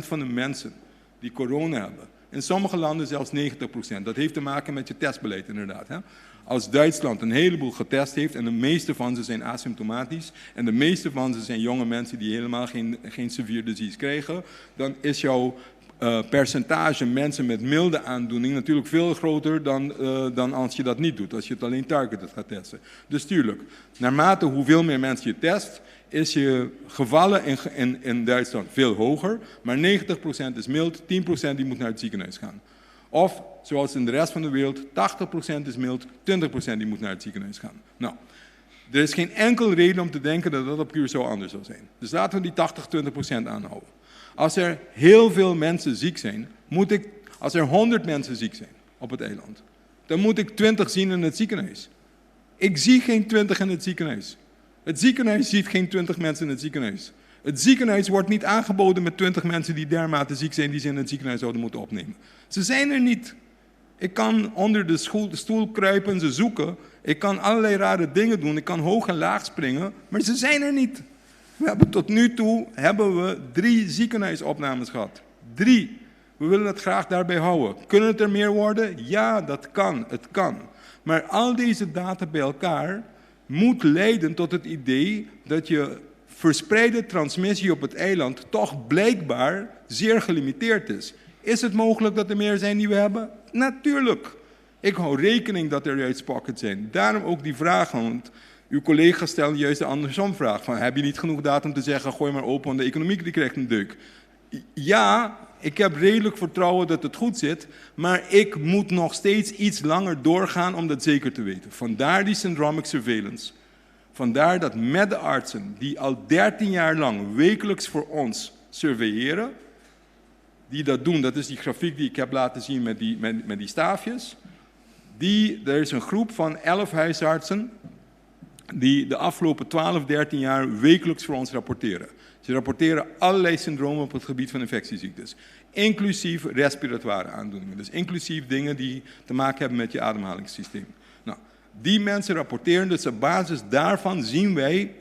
80% van de mensen die corona hebben, in sommige landen zelfs 90%. Dat heeft te maken met je testbeleid inderdaad. Hè? Als Duitsland een heleboel getest heeft en de meeste van ze zijn asymptomatisch en de meeste van ze zijn jonge mensen die helemaal geen severe disease krijgen, dan is jouw percentage mensen met milde aandoening natuurlijk veel groter dan als je dat niet doet, als je het alleen targeted gaat testen. Dus tuurlijk, naarmate hoeveel meer mensen je test, is je gevallen in Duitsland veel hoger, maar 90% is mild, 10% die moet naar het ziekenhuis gaan. Of, zoals in de rest van de wereld, 80% is mild, 20% die moet naar het ziekenhuis gaan. Nou, er is geen enkel reden om te denken dat dat op Curaçao anders zou zijn. Dus laten we die 80-20% aanhouden. Als er heel veel mensen ziek zijn, als er 100 mensen ziek zijn op het eiland, dan moet ik 20 zien in het ziekenhuis. Ik zie geen 20 in het ziekenhuis. Het ziekenhuis ziet geen 20 mensen in het ziekenhuis. Het ziekenhuis wordt niet aangeboden met 20 mensen die dermate ziek zijn die ze in het ziekenhuis zouden moeten opnemen. Ze zijn er niet. Ik kan onder de stoel kruipen, ze zoeken. Ik kan allerlei rare dingen doen. Ik kan hoog en laag springen, maar ze zijn er niet. Tot nu toe hebben we 3 ziekenhuisopnames gehad. 3. We willen het graag daarbij houden. Kunnen het er meer worden? Ja, dat kan. Het kan. Maar al deze data bij elkaar moet leiden tot het idee dat je verspreide transmissie op het eiland toch blijkbaar zeer gelimiteerd is. Is het mogelijk dat er meer zijn die we hebben? Natuurlijk. Ik hou rekening dat er juist pockets zijn. Daarom ook die vraag, want uw collega stelt juist de andersom vraag. Van, heb je niet genoeg data om te zeggen, gooi maar open, want de economie die krijgt een deuk. Ja, ik heb redelijk vertrouwen dat het goed zit, maar ik moet nog steeds iets langer doorgaan om dat zeker te weten. Vandaar die syndromic surveillance. Vandaar dat met de artsen, die al 13 jaar lang wekelijks voor ons surveilleren, die dat doen, dat is die grafiek die ik heb laten zien met die staafjes. Er is een groep van 11 huisartsen die de afgelopen 12, 13 jaar wekelijks voor ons rapporteren. Ze rapporteren allerlei syndromen op het gebied van infectieziektes. Inclusief respiratoire aandoeningen. Dus inclusief dingen die te maken hebben met je ademhalingssysteem. Nou, die mensen rapporteren, dus op basis daarvan zien wij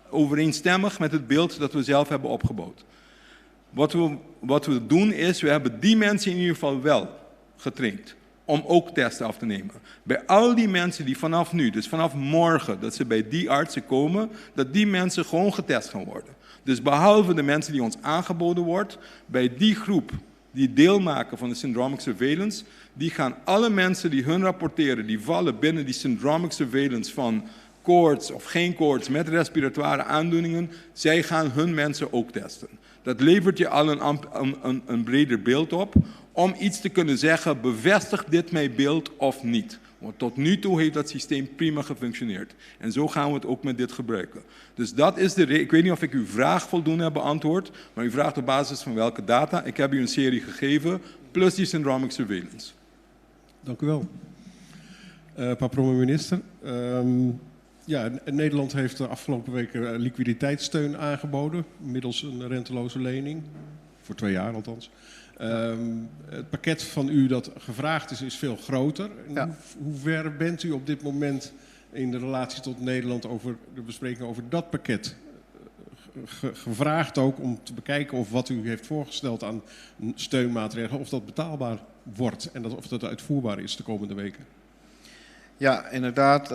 overeenstemmig met het beeld dat we zelf hebben opgebouwd. Wat we doen is, we hebben die mensen in ieder geval wel getraind om ook testen af te nemen. Bij al die mensen die vanaf nu, dus vanaf morgen, dat ze bij die artsen komen, dat die mensen gewoon getest gaan worden. Dus behalve de mensen die ons aangeboden wordt, bij die groep die deel maken van de syndromic surveillance, die gaan alle mensen die hun rapporteren, die vallen binnen die syndromic surveillance van koorts of geen koorts met respiratoire aandoeningen, zij gaan hun mensen ook testen. Dat levert je al een breder beeld op om iets te kunnen zeggen, bevestigt dit mijn beeld of niet? Want tot nu toe heeft dat systeem prima gefunctioneerd. En zo gaan we het ook met dit gebruiken. Dus dat is de reden. Ik weet niet of ik uw vraag voldoende heb beantwoord, maar u vraagt op basis van welke data. Ik heb u een serie gegeven, plus die syndromic surveillance. Dank u wel. Mevrouw minister. Nederland heeft de afgelopen weken liquiditeitssteun aangeboden, middels een renteloze lening, voor 2 jaar althans. Het pakket van u dat gevraagd is veel groter. Ja. Hoe ver bent u op dit moment in de relatie tot Nederland over de bespreking over dat pakket gevraagd ook om te bekijken of wat u heeft voorgesteld aan steunmaatregelen, of dat betaalbaar wordt en of dat uitvoerbaar is de komende weken. Ja, inderdaad.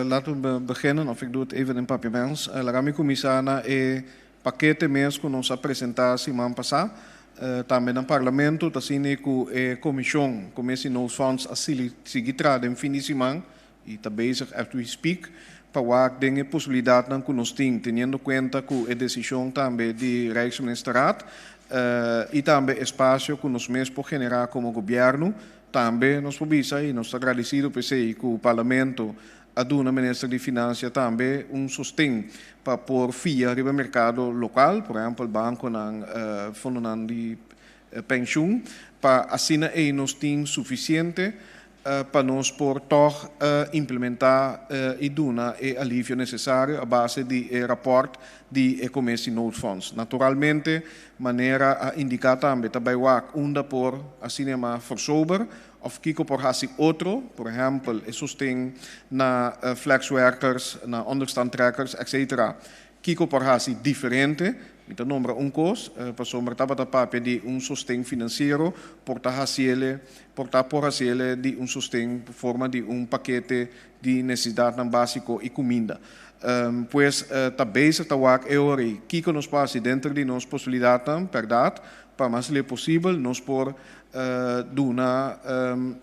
Laten we beginnen, of ik doe het even in papiaments. La rami comisana e paquete mês com nossa presentatie man passar. Também no parlamento, tá sini com a comissão, comece nos fundos a seguir em fim de semana e tá bezig as we speak para waar dingen possibilidade não que nós temos, tendo conta com a decisão também de Rijksministeraat e também espaço que nós mesmos por generar como governo, também nós podemos aí nós agradecido por ser com o parlamento a do ministro de Finanças também sustento para pôr via o mercado local, por exemplo, banco fundo de pensão, para assim aí nós temos suficiente para nós por toch implementar e dar o alívio necessário à base de rapport de Commissie Noodfonds. Naturalmente, maneira a indicar também onde por assim maar versober of kiko por hasi outro, por exemplo, e sustém na flexworkers, na onderstandtrekkers, etc. Kiko por hasi diferente, então nombra cost, para sombra tabata papel de sustém financeiro, por hasiele de sustém forma de paquete de necessidade básico e comida. Pois tá bezig tá wak eori, kiko nos passa dentro de nos possibilidade, verdade, para mais le possível nos por na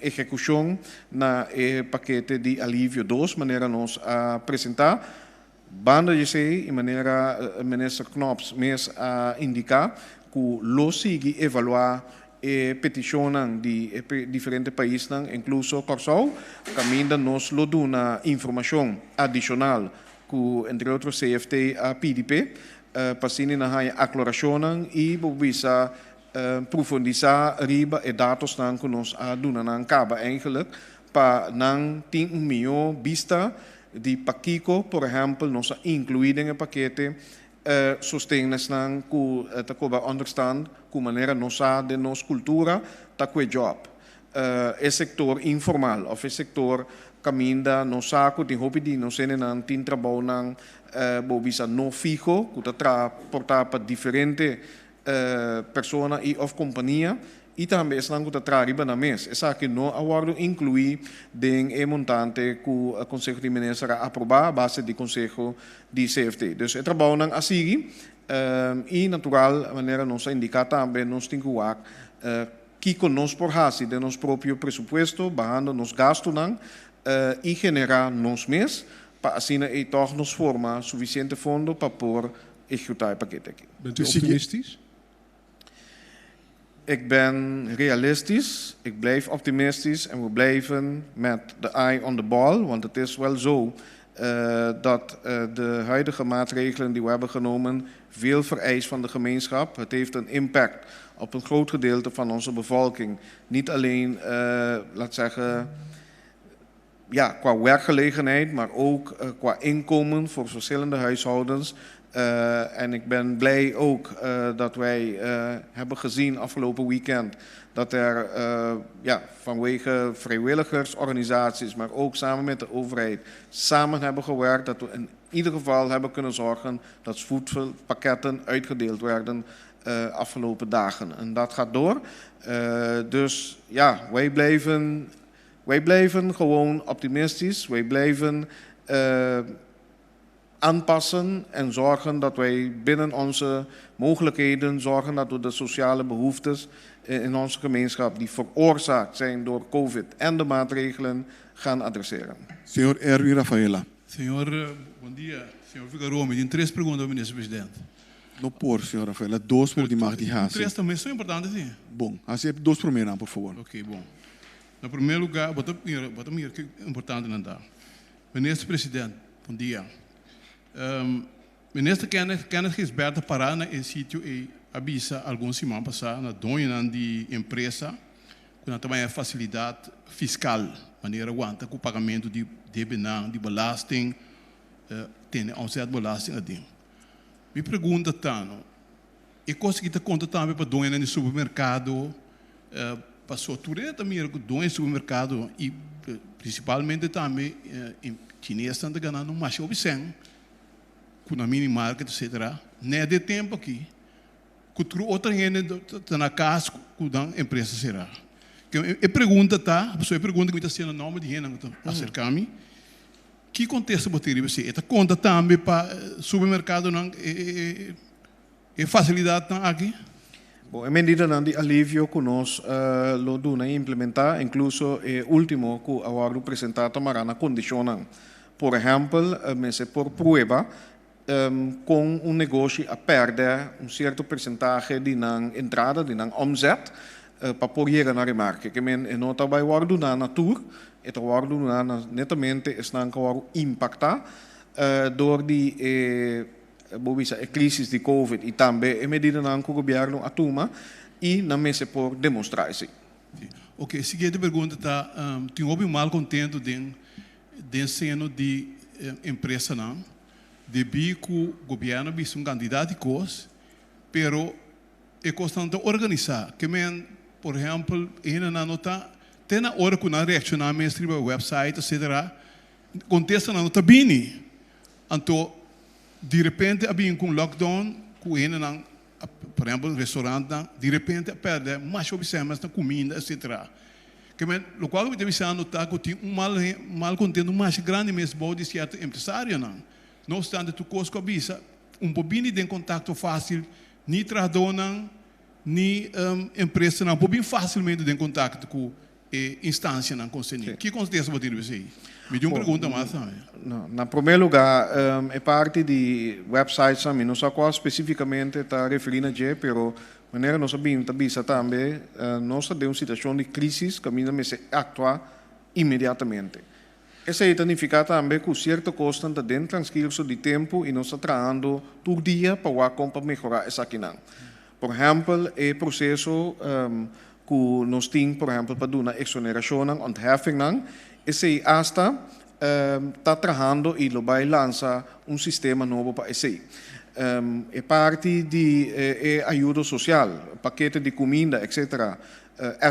execução na paquete de alívio 2, maneira nos apresentar. Banda de sei, e maneira minister Knops mes a indicar que lo sigue evaluar e peticionam de diferentes países, incluso Corsol, caminda nos lo duna informação adicional que entre outros CFT a PDP, para sini na haya aclaração e bobisa profundizar riba e dados que nos doen aan caba eigenlijk para não ter melhor vista de paquico, por exemplo, nos incluído em paquete sostenes que takoba understand que maneira nossa de nos cultura takwe job e sector informal of e sector caminda nossa que tem hobby de nos enen tin trabalho nang bobisa no fijo que tá portar para diferente persona e of companhia e também estão com a trariba na mesa. Essa que não aguardo incluir em montante que o Conselho de Ministros aprovar a base de Conselho de CFT. Dus é trabalho não a seguir e natural a maneira nós indicar também nós temos que conosco por hasi de nosso próprio presupuesto, barrando nos gastos e generar nós mesmos para assim e toch nos forma suficiente fundo para por executar o paquete aqui. Bent u optimistisch? Ik ben realistisch, ik blijf optimistisch en we blijven met de eye on the ball, want het is wel zo dat de huidige maatregelen die we hebben genomen veel vereist van de gemeenschap. Het heeft een impact op een groot gedeelte van onze bevolking. Niet alleen, laat zeggen, ja, qua werkgelegenheid, maar ook qua inkomen voor verschillende huishoudens. En ik ben blij ook dat wij hebben gezien afgelopen weekend dat er vanwege vrijwilligersorganisaties, maar ook samen met de overheid, samen hebben gewerkt. Dat we in ieder geval hebben kunnen zorgen dat voedselpakketten uitgedeeld werden afgelopen dagen. En dat gaat door. Dus ja, wij blijven gewoon optimistisch. Wij blijven aanpassen en zorgen dat wij binnen onze mogelijkheden zorgen dat we de sociale behoeftes in onze gemeenschap die veroorzaakt zijn door COVID en de maatregelen gaan adresseren. Senhor Erwin Rafaela. Senhor, bom dia. Senhor Figueroa, me tem 3 perguntas ao ministro-presidente. No por, senhor Rafaela, 2 por demais de raça. 3 também são importantes, sim. Bom, assim 2 primeiras, por favor. Ok, bom. No primeiro lugar, bota que é importante não dá. Ministro-presidente, bom dia. Minister Kenneth Gisberto parou no sítio e avisa alguns semanas passadas na dona de empresa que também é facilidade fiscal, maneira aguenta com o pagamento de debenam, de belasting, tem um certo belasting ali. Me pergunta tanto, e consegui te contar também para dona no supermercado, passou tudo também com dona no supermercado e principalmente também em chinês estão ganhando mais de 100. com a mini market, etc. Não de tempo aqui. Que outra gente está na casa com a empresa será. A pergunta tá, a pessoa pergunta que está sendo o nome de gente que está acercar-me. Que contexto botaria você? Esta conta também para supermercado não é facilidade não aqui? Bom, a medida de alívio que nós lo duna implementar, incluso último que agora apresentado na condição, por exemplo, por prova, com negócio a perder certo percentuage de entrada, de omzet, para poder chegar na remarca. Que não está vai guardar na tour, eta guardar netamente está impactar door die a crise de Covid e também a medida que o governo atoma e na mesa por demonstrar isso. Ok, seguinte pergunta tá, tem houve mal contento de seno de empresa não, de que o governo viu um candidato de coisa, pero é constante organizar, que por exemplo, ainda não está tem na hora que nós reaccionamos escreve website, etc. Contesta não está bem, então de repente havia um lockdown, que ainda não, por exemplo, restaurante, de repente perde mais observas na comida, etc. Que o qual eu deve notar que tem mal contento mais grande mesmo de certo empresário não obstante tu coisa avisa pouquinho de contato fácil nem tradona nem empresa não bem facilmente de contato com instância não consegue. Que contexto você deve me deu uma pergunta mais também. Na primeiro lugar, é parte de websites também, não só qual especificamente está referindo a G, pero maneira nós sabemos também, nós temos uma situação de crise que ainda se atua imediatamente. Essa significa também que certa coisa está dentro do transcurso de tempo e nós estamos trabalhando todo dia para melhorar essa questão. Por exemplo, o processo que nós temos, por exemplo, para dar uma exoneração, ontheffing, esse hasta está trabalhando e vai lançar sistema novo para esse. É parte de ajuda social, paquete de comida, etc.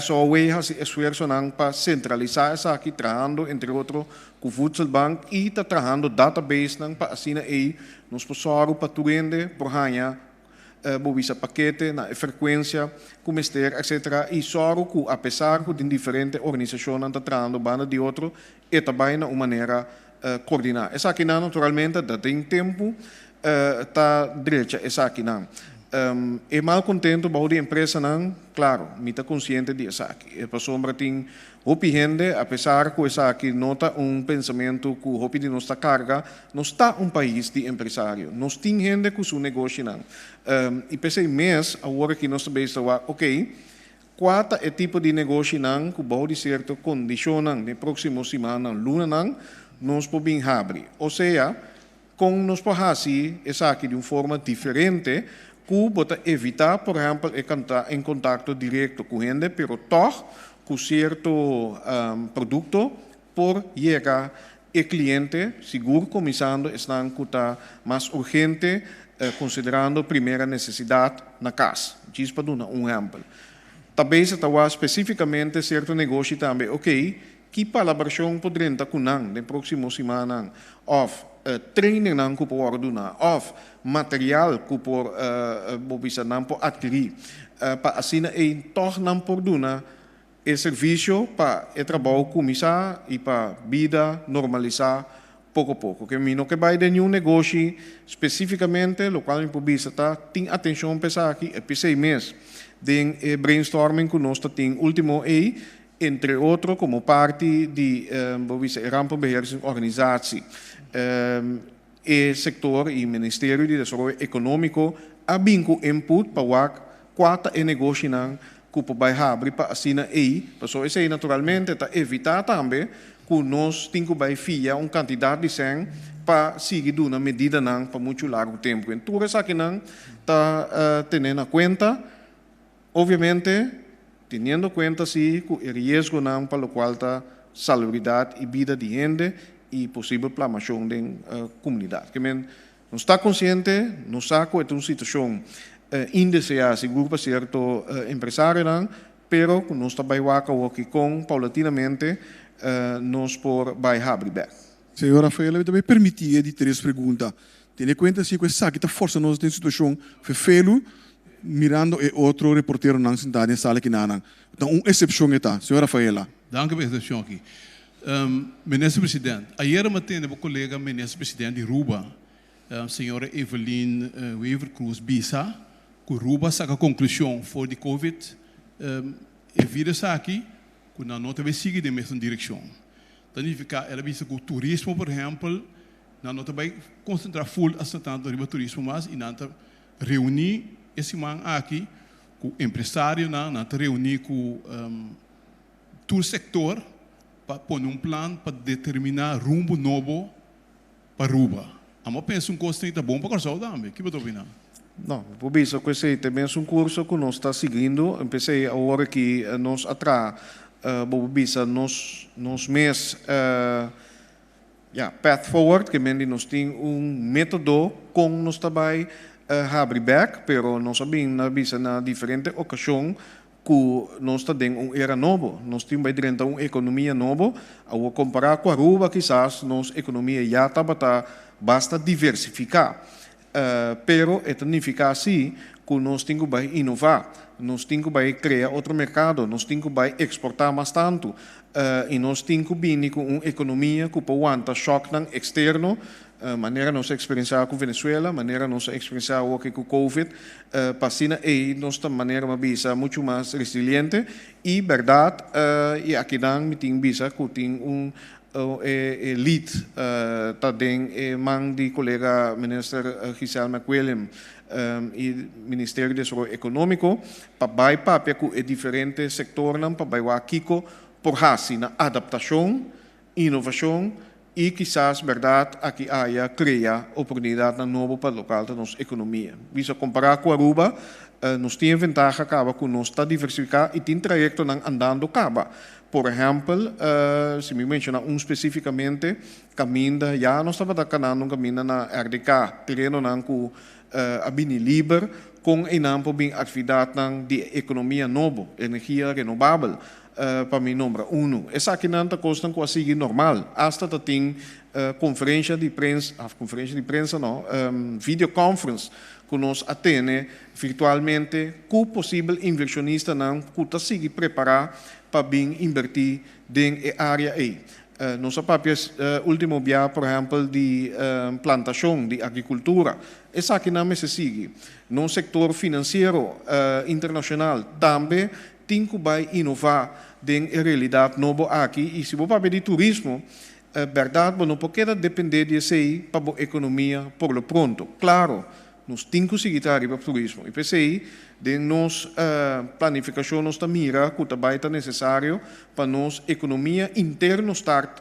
SOE has esforço para centralizar essa aqui, trabalhando, entre outros, com o Voedselbank e está trabalhando database para assim aí nós possamos para turende, por ganhar bobisa paquete, na frequência, comester, etc. E só que, apesar de diferentes organizações estão trabalhando banda de outro, é também uma maneira coordinar. Essa aqui, naturalmente, tem tempo, está direita, essa aqui, é mal contento, para a empresa, claro, me está consciente de essa aqui. É para sombra, tem gente, apesar que essa aqui nota pensamento que o de nossa carga, não está país de empresário. Nós temos gente que seu negócio, e pensei mesmo, agora que nós estamos ok, qual é o tipo de negócio que pode ser condição na próxima semana, luna, nós podemos abrir. Ou seja, com nós podemos fazer essa aqui de uma forma diferente, que pode evitar, por exemplo, entrar em contato direto com gente, pero toch com certo produto por chegar ao cliente, seguro começando a estar mais urgente, considerando a primeira necessidade na casa. Diz para dar exemplo. Talvez está especificamente certo negócio também, ok, que palabração poderia estar com na próxima semana, ou training que por ordenar, ou material que por adquirir, para assim aí tornar por donar o serviço para o trabalho começar e para a vida normalizar pouco a pouco. Que não que vai de nenhum negócio especificamente, o qual em publicidade tem atenção pensar aqui, é pensei mesmo de brainstorming que nós temos último aí, entre outros como parte de rampenbeheersing organisatie, o sector e Ministério de Desenvolvimento Econômico abinco input para quatro negócio que vai abrir para assim aí, pessoal isso aí naturalmente está evitar também que nós temos que fiar quantidade de sangue para seguir uma medida para muito largo tempo. Então isso aqui está tendo em conta, obviamente tendo em conta sim o risco para o qual está salubridade e vida de gente e possível plamação da comunidade. Que não está consciente, não sabe que é uma situação indesejada, seguro para certo empresário, pero nós está aqui com paulatinamente nós por vai abrir. Senhora Rafaela, eu também permitia de três perguntas. Tendo em conta se que sabe que está força nós tem situação fefelo mirando e outro reporteiro não sentado em sala que não. Então uma exceção está, senhora Rafaela. Dank u voor de exception aqui. Minister-president, ayer eu matei o colega minister-president de Ruba, senhora Evelyn Weaver Cruz Bisa, que Ruba saca a conclusão for de Covid, e vira aqui, que não nota vai seguir de mesma direção. Então, ela visa que o turismo, por exemplo, não nota vai concentrar full a tanto do turismo, mas e não reunir esse man aqui, com o empresário, não reunir com todo o sector, para pôr plano para determinar rumbo novo para Ruba. Eu penso que custo está bom para o Corsol também. O que você opina? Não, por isso, esse também é curso que nós está seguindo. Empecei agora que nós atrás, nós mês, path forward, que nós temos método com nós também abrir back, pero nós sabemos na diferente ocasião que nós temos era novo, nós temos dentro uma economia nova, ao comparar com a Aruba, quizás nossa economia já está basta diversificar, pero isso significa assim que nós temos que inovar, nós temos que criar outro mercado, nós temos que exportar mais tanto, e nós temos que vir com uma economia que pode aguentar choque externo, maneira nossa experiência com Venezuela, maneira nossa experiência com Covid, passina e nossa maneira uma muito mais resiliente e verdade e aqui dan meeting bisa que tem lead também mang de colega minister Giselle McWilliam e Ministério de Desenvolvimento Econômico para vai papel com diferentes setores para vai aqui por na adaptação, inovação e quizás, verdade, aqui há criar oportunidade novo para o local da nossa economia. Visa comparar com a Aruba, nós temos vantagem acaba que nós está diversificado e tem trajeto andando acaba. Por exemplo, se me menciona especificamente, caminho já nós estamos caminhando um caminho na RDK, terreno não com a bini liber, com enampo bem atividade de economia nova, energia renovável. Para mim, número 1. Essa aqui não está custando quase normal. Hasta tem conferência de prensa não, videoconference que nós atende virtualmente com o possível inversionista não que está se preparar para bem invertir em área aí. Nossa própria último dia, por exemplo, de plantação, de agricultura, essa aqui não se segue. No setor financeiro internacional também tem que inovar em realidade nova aqui e se você pedir turismo, verdade, não pode depender de isso para a economia por lo pronto. Claro, nós temos que seguir para o turismo. E pensei, de nossa planificação, nós mira que também é necessário para nossa economia interna estar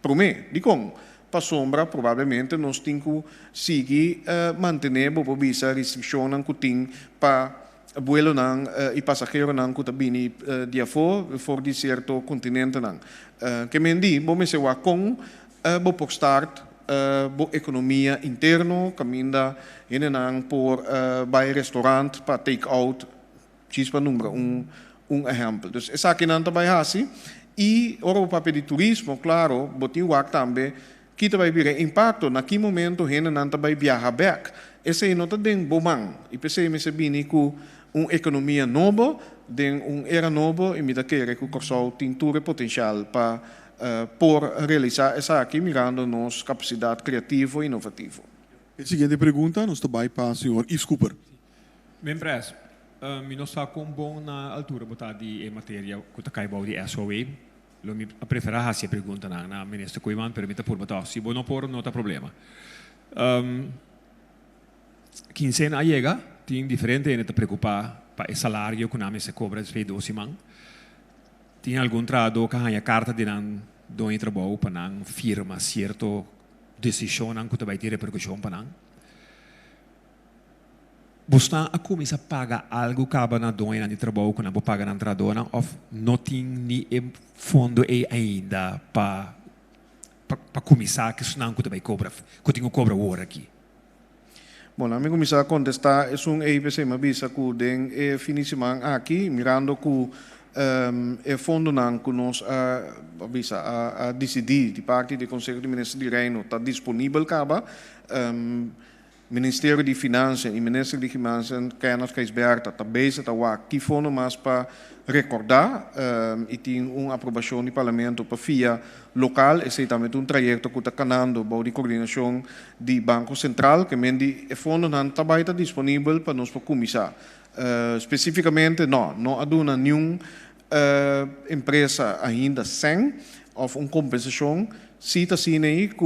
promê. De como? Para sombra, provavelmente, nós temos que seguir manter a restrição que tem para vuelo e passageiro não que também dia for de certo continente não que me diz bom se va com bom por start boa economia interno caminda não por vai restaurante para take out chispa número exemplo então essa aqui não também assim e ora o papel de turismo claro botin o também que vai vir impacto naquele momento não também viajar back esse não tem bom e pensei me se bem com uma economia nova, era nova e me dá que o Corsol tem todo o potencial para por realizar essa aqui mirando nossa capacidade criativa e inovativa. A seguinte pergunta nos vai para o senhor Yves Cooper. Membres, nós está com bom na altura botar de matéria que está caindo de SOE. Eu me prefiro essa pergunta na ministra Coiman permita por botar se bom não por não tem problema. Quincena chega tem diferente e te preocupar para o salário que não se cobra de 12 man. Tem algum trado que a carta de não do trabalho para não firma certo decisão que vai ter repercussão para não. Você a começar a pagar algo que acaba na dona de trabalho que não pode pagar na tradona ou não tem nem fundo ainda para começar que não que vai cobrar que tem que cobrar hora aqui. Bom, a mim começar a contestar é EIPC me avisa que den finissimang aqui mirando que fundo não que nós a decidir de parte do Conselho de Ministros de Reino está disponível acaba Ministério de Finanças e Ministério de Finanças kennis Berta está bezig que foram mais para recordar e tem uma aprovação do Parlamento para via local e também um trajeto que está canando para a coordenação do Banco Central que mendi e fundo não está disponível para nós para começar especificamente não aduna nenhuma empresa ainda sem of uma compensação se está sendo aí que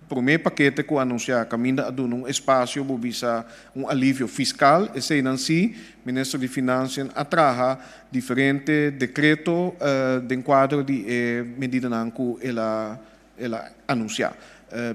primeiro paquete que anunciar caminho a dar espaço para visa alívio fiscal e se não se ministro de Finanças atraja diferente decreto de enquadro de medida que ela anunciar.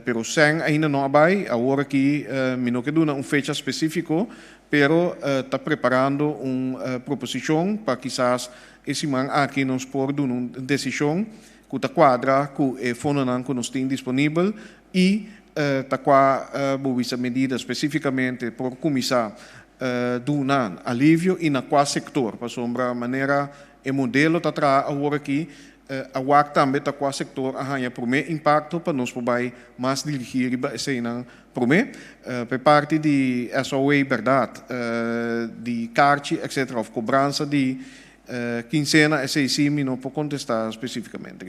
Pero sem ainda não vai agora que não que dá fecha específico, pero está preparando uma proposição para quizás esse man aqui nos pode dar uma decisão que está quadra que o fundo que nós tem disponível e está com a medida especificamente por começar dar alívio e na qual sector, para sombra maneira e modelo está agora aqui a WAC também está com o sector a primeiro impacto para nós poder mais dirigir esse não primeiro por parte de SOE verdade de carte etc of cobrança de quincena esse sim não pode contestar especificamente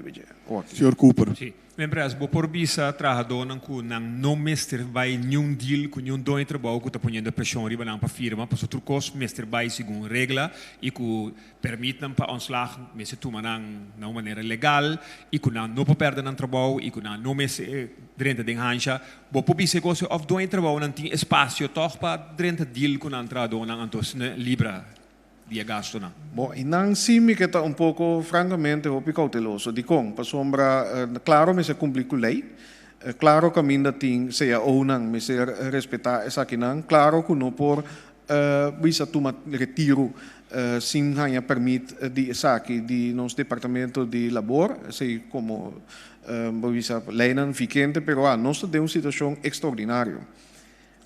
Senhor Cooper. Sim. Lembras, bo por bisa trabajador não mestre vai nenhum deal com nenhum dono de trabalho que está ponendo pressão riba não para firma, para outro costo mestre vai segundo regra e que permite para ontslag mestre toma não maneira legal e que não pode perder no trabalho e que não mestre dentro de hancha, bo por bisa coisa of dono de trabalho não tem espaço toch para dentro deal com não trabalhador não antos libra dia gasto não. Bom, e não sim que está pouco francamente cauteloso de com, para sombra claro me se cumprir com a lei, claro que ainda tem seja ou não me se respeitar essa que não, claro que não por visa tomar retiro sem ganhar permite de saque de nosso departamento de labor, sei como visa lei não vigente, pero nós temos uma situação extraordinária.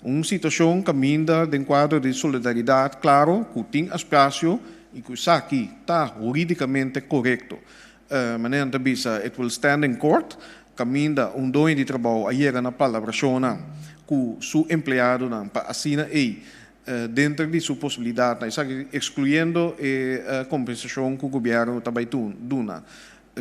Uma situação que caminha de enquadro de solidariedade, claro, que tem espaço e que isso aqui está juridicamente correto. Maneira de bisa, it will stand in court, caminha dono de trabalho, aí na palavra chona, que seu empregado não para assinar aí, dentro de sua possibilidade, excluindo a compensação que o governo também duna.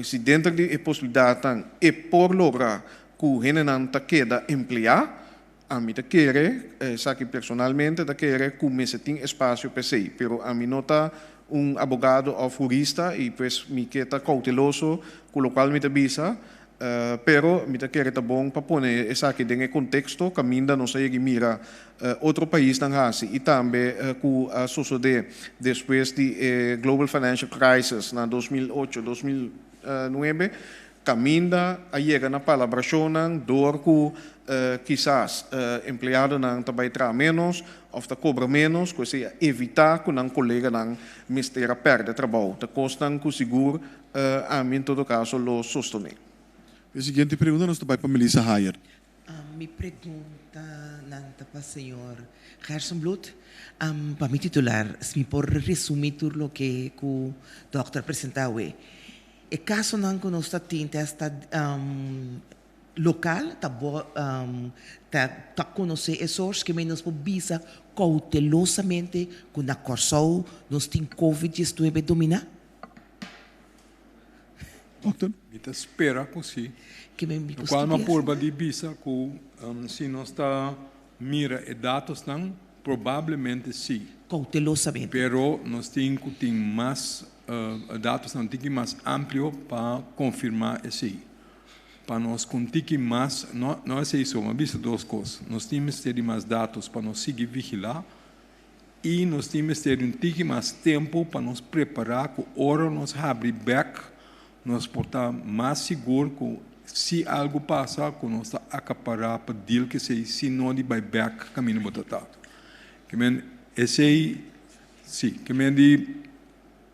Se dentro de possibilidade, e por lograr que o não queda empregado, a mim quer, sabe personalmente, quer que me tem espaço para si, pero a mim não está advogado ou jurista e pues me queda cauteloso, com o qual me avisa, pero me quer tá bom para pôr essa aqui em contexto, que ainda não sei que mira outro país não assim e também que sucedeu depois de Global Financial Crisis na 2008, 2009. Caminda a chega na palavra chonan, door que quizás empregado não também traz menos, ou está cobra menos, que se evitar que um colega não mistério perde trabalho, te costam que o seguro a mim em todo caso lo sostener. A seguinte pergunta nós vai para Melissa Hayer. Mi pergunta nanta para senhor Gersenblut, para mi titular, se me por resumir tudo o que o doutor apresentou. E caso não conosco tinta esta local, tá conhecer esses que menos visa cautelosamente com a corção nós tem COVID-19 dominar. Doctor, Kita espera que sim. Que me No qual uma porba de bisa que se nós está mira e dados não provavelmente sim. Cautelosamente. Pero nós temos que ter mais dados não tem mais amplo para confirmar esse. Para nós conseguir mais, não é isso, mas vista duas coisas. Nós temos que ter mais dados para nós seguir vigilar e nós temos que ter mais tempo para nos preparar que hora nós abrir back, nós portar mais seguro que se algo passa, que nós está acaparar para deal que se não de vai back caminho botado. Que men esse sim, que men de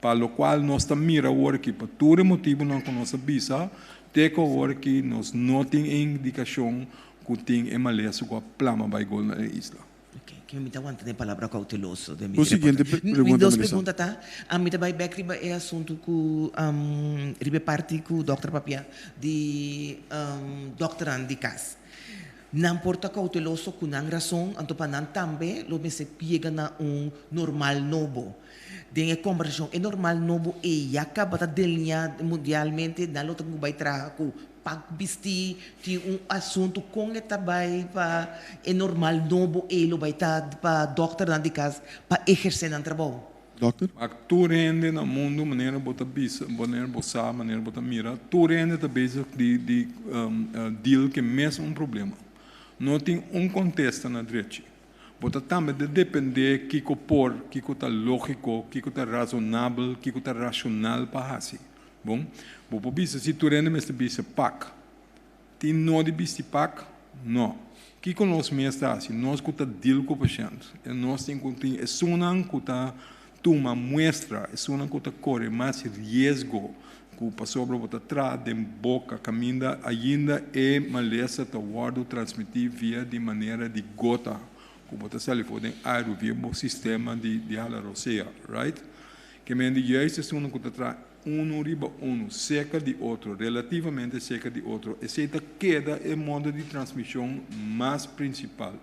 para o qual nós estamos mirando aqui, para todo motivo não com nossa visa, tem que agora que nós não temos indicação que tem MLS com a plama vai gol na isla. Ok, que me dá uma palavra cauteloso. O seguinte pergunta, duas perguntas, tá? A mim também back é assunto que ribe parte com o Dr. Papia de Dr. Andy Cas. Não porta cauteloso com a razão, anto para não também, lo me se pega na normal novo. Den conversation é normal novo e acaba da delinha mundialmente, não lo tenho vai trabalhar com pagbisti, tem assunto com e também para é normal novo e lo vai estar para doctor na de casa para exercer no trabalho. Dokter? Maar tu rende na mundo, maneira bota bisa, maneira bossa, maneira bota mira, tu rende tá bezig de deal que mesmo problema. Não tem contexto na direita. Bota também de depender que por, que tá lógico, que tá razonável, que tá racional para assim. Bom, vou bisa se tu rende mesmo bisa pack. Tem não de bisa pack? Não. Que conosco mesmo assim, nós que tá deal com o paciente, nós tem que é sunan que tá uma muestra, é uma coisa que corre mais risco que o paciente bota atrás de boca, caminha ainda é maleza que o transmitir via de maneira de gota, que bota sair de ar via o sistema de alarosea, right? Que me diz justo é uma coisa atrás riba seca de outro, relativamente seca de outro, essa queda é o modo de transmissão mais principal.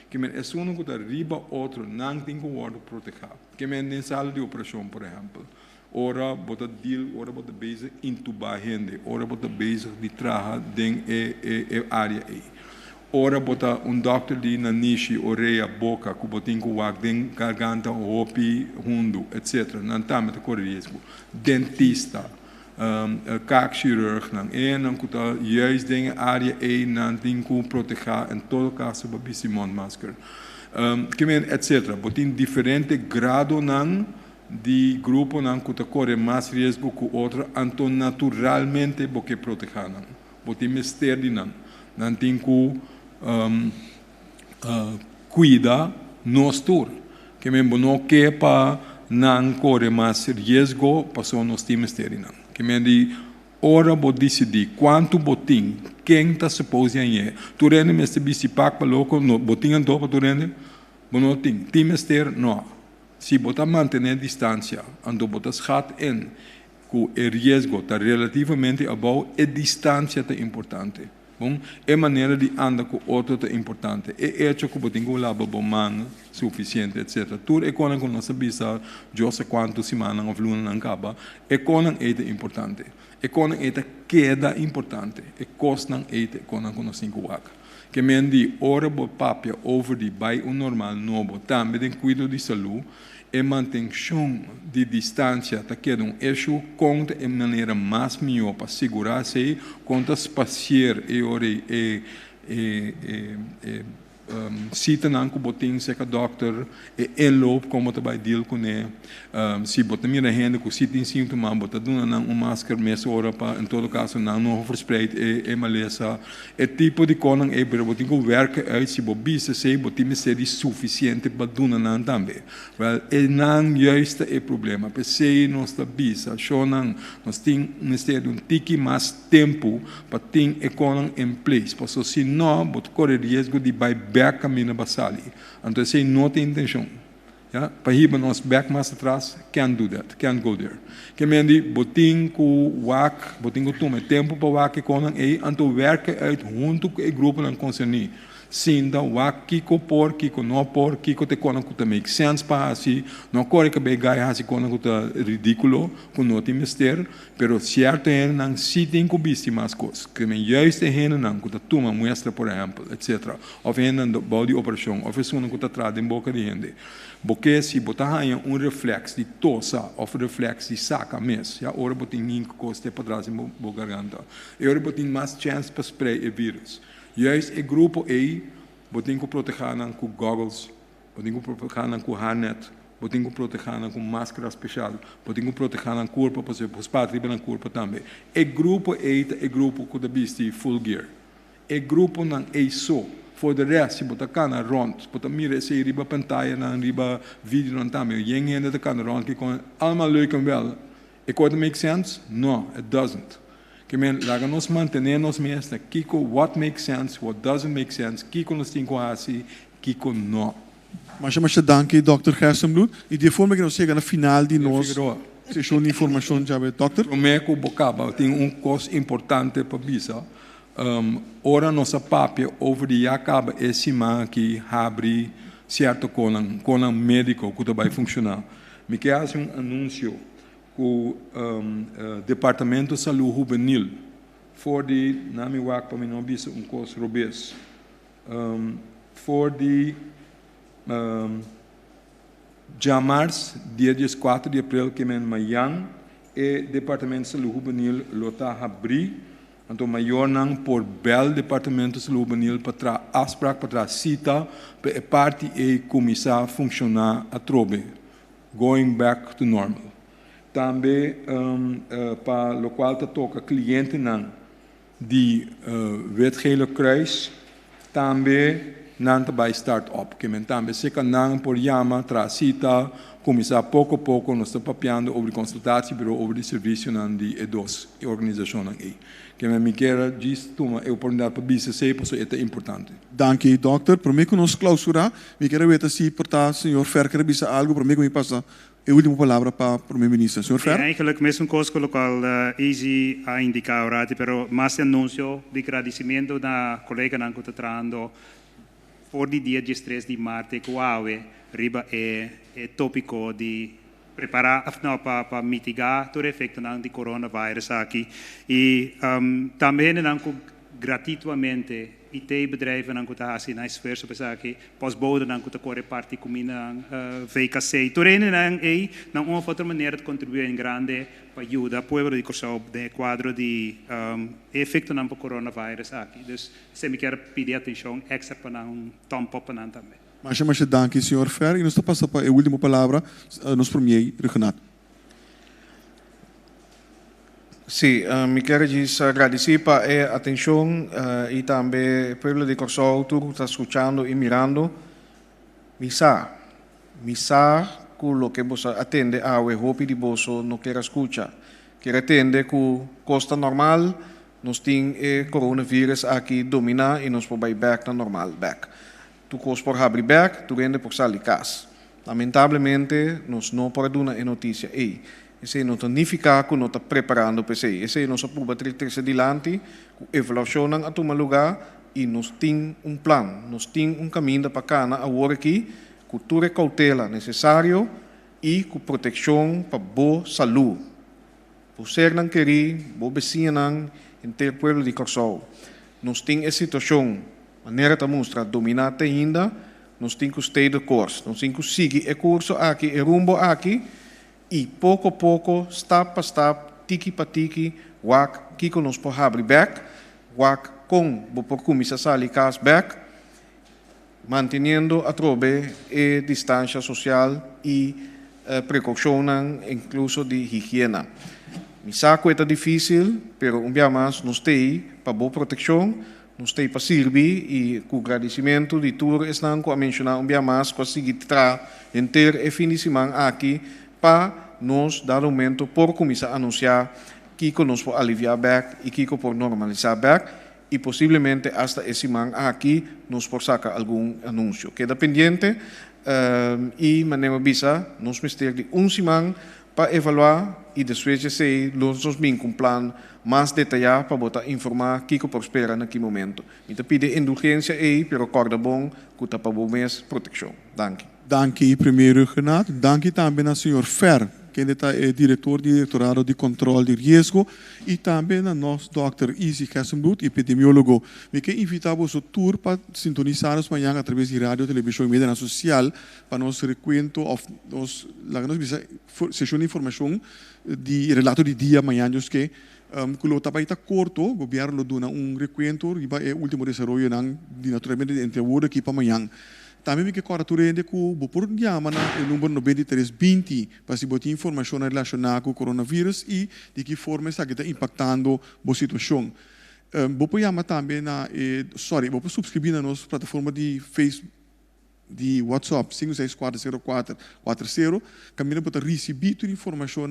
Que men é uma coisa riba outro não tem que o proteger. Que men em sala de operação, por exemplo, ora bota deal, ora bota bezig intubar gente, ora bota bezig de trabalhar dentro área aí. Ora bota doctor de na niche, orelha, boca, que botin que o dentro garganta, hopi, hundo, etc. Não tá met correr risco. Dentista. Kaakchirurg, não kuta juist dingen área e não tem que proteger em todo caso para bisimon masker, que men etc. Botin diferente grado não de grupo não kuta corre mais risco que outro, então naturalmente porque proteger não, botin mister de não tem que cuidar nós tur, que men não quer para não corre mais risco para só nós tem mister de não. Que me diz, ora vou decidir quanto botim, quem está suposto a ir. Tu rende me se bicipac para louco, botim andou para tu rende, não tem. Tem mister, não. Se botar manter distância, andou botar schat em, que o risco está relativamente abaixo, a distância está importante. Bom, é maneira de andar com outro é importante. É hecho que botem com lava bom suficiente, etc. Tudo é quando nós sabemos já sei quanto semana ou luna não acaba. É quando é importante. É quando é queda importante. É custa é quando nós temos que men di ora bo papia over die bij normal novo também tem cuidado de saúde e manutenção de distância tá que isso conta de maneira mais melhor para segurar-se conta espaciar e ora cita não que botin se que doctor e enloop como te vai deal com ele se botar mira gente que cita em sintoma botar duna não máscara mês hora para em todo caso não verspreid e maleza é tipo de conan é para botin que werken uit se bobisa se botin me ser suficiente para duna não também well é não juist é problema para se nós está bisa só não nós tem necessidade um tiki mais tempo para ter a conan em place para só se não bot correr risco de vai back caminho basali. Então, se não tem intenção, para ir nós back mais atrás, can't do that, can't go there. Que me diz, botin com wak, botin com tome tempo para wak que conan e então werken uit junto com o grupo não concernir. Sinda wak kiko por, kiko não por, kiko te conan que make sense para assim, não corre que bem gai assim conan que tá ridículo, com não tem mister, pero certo é não se tem que bisti mais coisas, que me juist é não que tá toma muestra por exemplo, etc. Ou vem na body operação, ou vem que tá atrás em boca de gente. Porque se botar aí reflexo de tosa, ou reflexo de saca mesmo, já ora botar em costa para trás em boca garganta, e ora botar mais chance para spray o vírus. Juist o grupo E, botem que proteger com goggles, botem que proteger com harnet, botem que proteger com máscara especial, botem que proteger com corpo, para se os riba na corpo também. O grupo E é o grupo que dá full gear. O grupo não é só. For the rest, se botar cana rond, botar mira se riba pantalla, na riba vídeo não também. Gente ainda da cana rond que com alma leuk en wel. It could make sense? No, it doesn't. Que men laga nos mantener nos mesmo, kiko what makes sense, what doesn't make sense, kiko nos tem assim, kiko não. Mas danke Dr. Gerstenbloed. E de forma que nós chega na final de nós sessão de informação já Dr. O meco bocaba tem coisa importante para bisa. ora nossa papel over de acaba esse man que abre certo com um médico que vai funcionar. Me quer fazer anúncio com Departamento de Saúde Juvenil for de nami wak para mim não bisa coisa robês for de Jamars, dia 4 de abril, que em Miami, e Departamento de Saúde Juvenil lota abrir, então maior não por bel Departamento de Saúde Juvenil para asprar para cita para parte e começar a funcionar a trobe, going back to normal. Também para o qual toca cliente não de wetgele kruis, também não vai start-up, que também se canang por yama tracita começar pouco a pouco nós estamos papiando sobre consultação sobre o serviço de E2 organização aí que me quer diz toma a oportunidade para BCC por isso é importante. Danke, dokter. Para mim que nós clausura, me quero ver se portar senhor Fer quer dizer algo para mim que me passa a última palavra para o primeiro-ministro, senhor Fer. Eigenlijk mesmo coisa com o qual easy a indicar ora, pero mais anúncio de agradecimento da colega que está trazendo por o dia 3 de março, que riba é tópico de preparar para mitigar todo o efeito do coronavírus aqui. E também gratuitamente IT-bedrijven que estão fazendo esforço para que pós-bouda que corre parte com a VKC. Torene aí, de uma outra maneira, contribuir em grande para ajudar o povo de Corsau de quadro de efeito do coronavírus aqui. Então, se me quer pedir atenção extra para tomar para também. Mas danke, senhor Fer. E nós passamos para a última palavra, nosso premier Renato. Sim, me quero agradecer para a atenção e também o povo de Corsau, que está escutando e mirando. Misa com o que você atende a o hopi de bolso não quer escutar. Quer atender com costa normal, nós temos o coronavírus aqui dominar e nós podemos back na normal back. Tu costa por abrir back, tu rende por sair casa. Lamentavelmente, nós não podemos dar a notícia aí. Esse não significa que não está preparando para isso. Esse não se pode ter adiante, evaluação a tomar lugar e nós temos plano, nós temos caminho para cá, agora aqui, com toda a cautela necessária e com proteção para boa saúde. Por ser não querer, boa vizinha entre o povo de Corsau. Nós temos essa situação, maneira de mostrar dominada ainda, nós temos que estar de curso, nós temos que seguir o curso aqui, o rumbo aqui, e pouco a pouco, step para step, tiki para tiki, wak, que nós podemos abrir back, wak com por começar a sair casa back, mantendo a trobe a distância social e precaução, incluso de higiene. Me saco é difícil, pero dia mais nós temos para boa proteção, nós temos para servir e com agradecimento de tudo estão a mencionar dia mais conseguir trazer inteiro e fim de semana aqui para nós dar momento por começar a anunciar que nós podemos aliviar back e que podemos normalizar back e possivelmente hasta esse semana aqui nós podemos sacar algum anúncio. Queda pendiente e maneira bisa nós vamos ter de semana para evaluar e depois se nós vamos com um plano mais detalhado para botar informar que podemos esperar naquele momento. Então pede indulgência aí, pero recorda bom que está para bom mês proteção. Danke. Danke, primeiro Renato. Danke também ao senhor Fer, que é diretor do Diretorado de Controle de Risco, e também ao nosso Dr. Isi Kessenblut, epidemiólogo. Me quero invitar a tour para sintonizar-nos amanhã através de rádio, televisão e mídia social para nosso recuento, nossa sessão de informação de relato de dia amanhã, que quando está curto, o governo dá recuento e é o último desenvolvimento de naturalmente entre o aqui para amanhã. Também me quero que o por chamar o número 9320 para se botar informação relacionada com o coronavírus e de que forma está impactando a situação. Vou chamar também vou subscrever na nossa plataforma de Facebook, de WhatsApp 5640440, caminho para receber toda a informação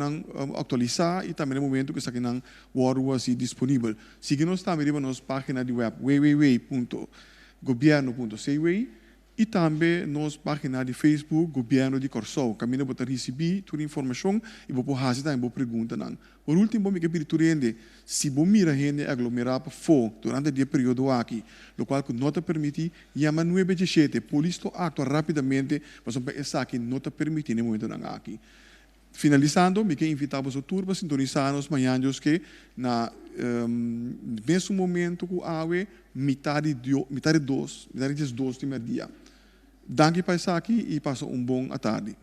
atualizada e também no momento que está aqui na WordWasi disponível. Siga-nos também na nossa página de web www.governo.ca e também nossa página de Facebook, Governo de Corsou. Caminho para receber toda a informação e vou fazer também pergunta. Por último, me quero pedir se você mira gente aglomerar para fora durante o período aqui, o qual não te permite, chama 917, polícia atua rapidamente, mas essa aqui não te permite no momento aqui. Finalizando, me quero invitar você para sintonizar-nos amanhã, que na mesmo momento que a metade de 2 de meia-dia. Danke para estar aqui e passe uma boa tarde.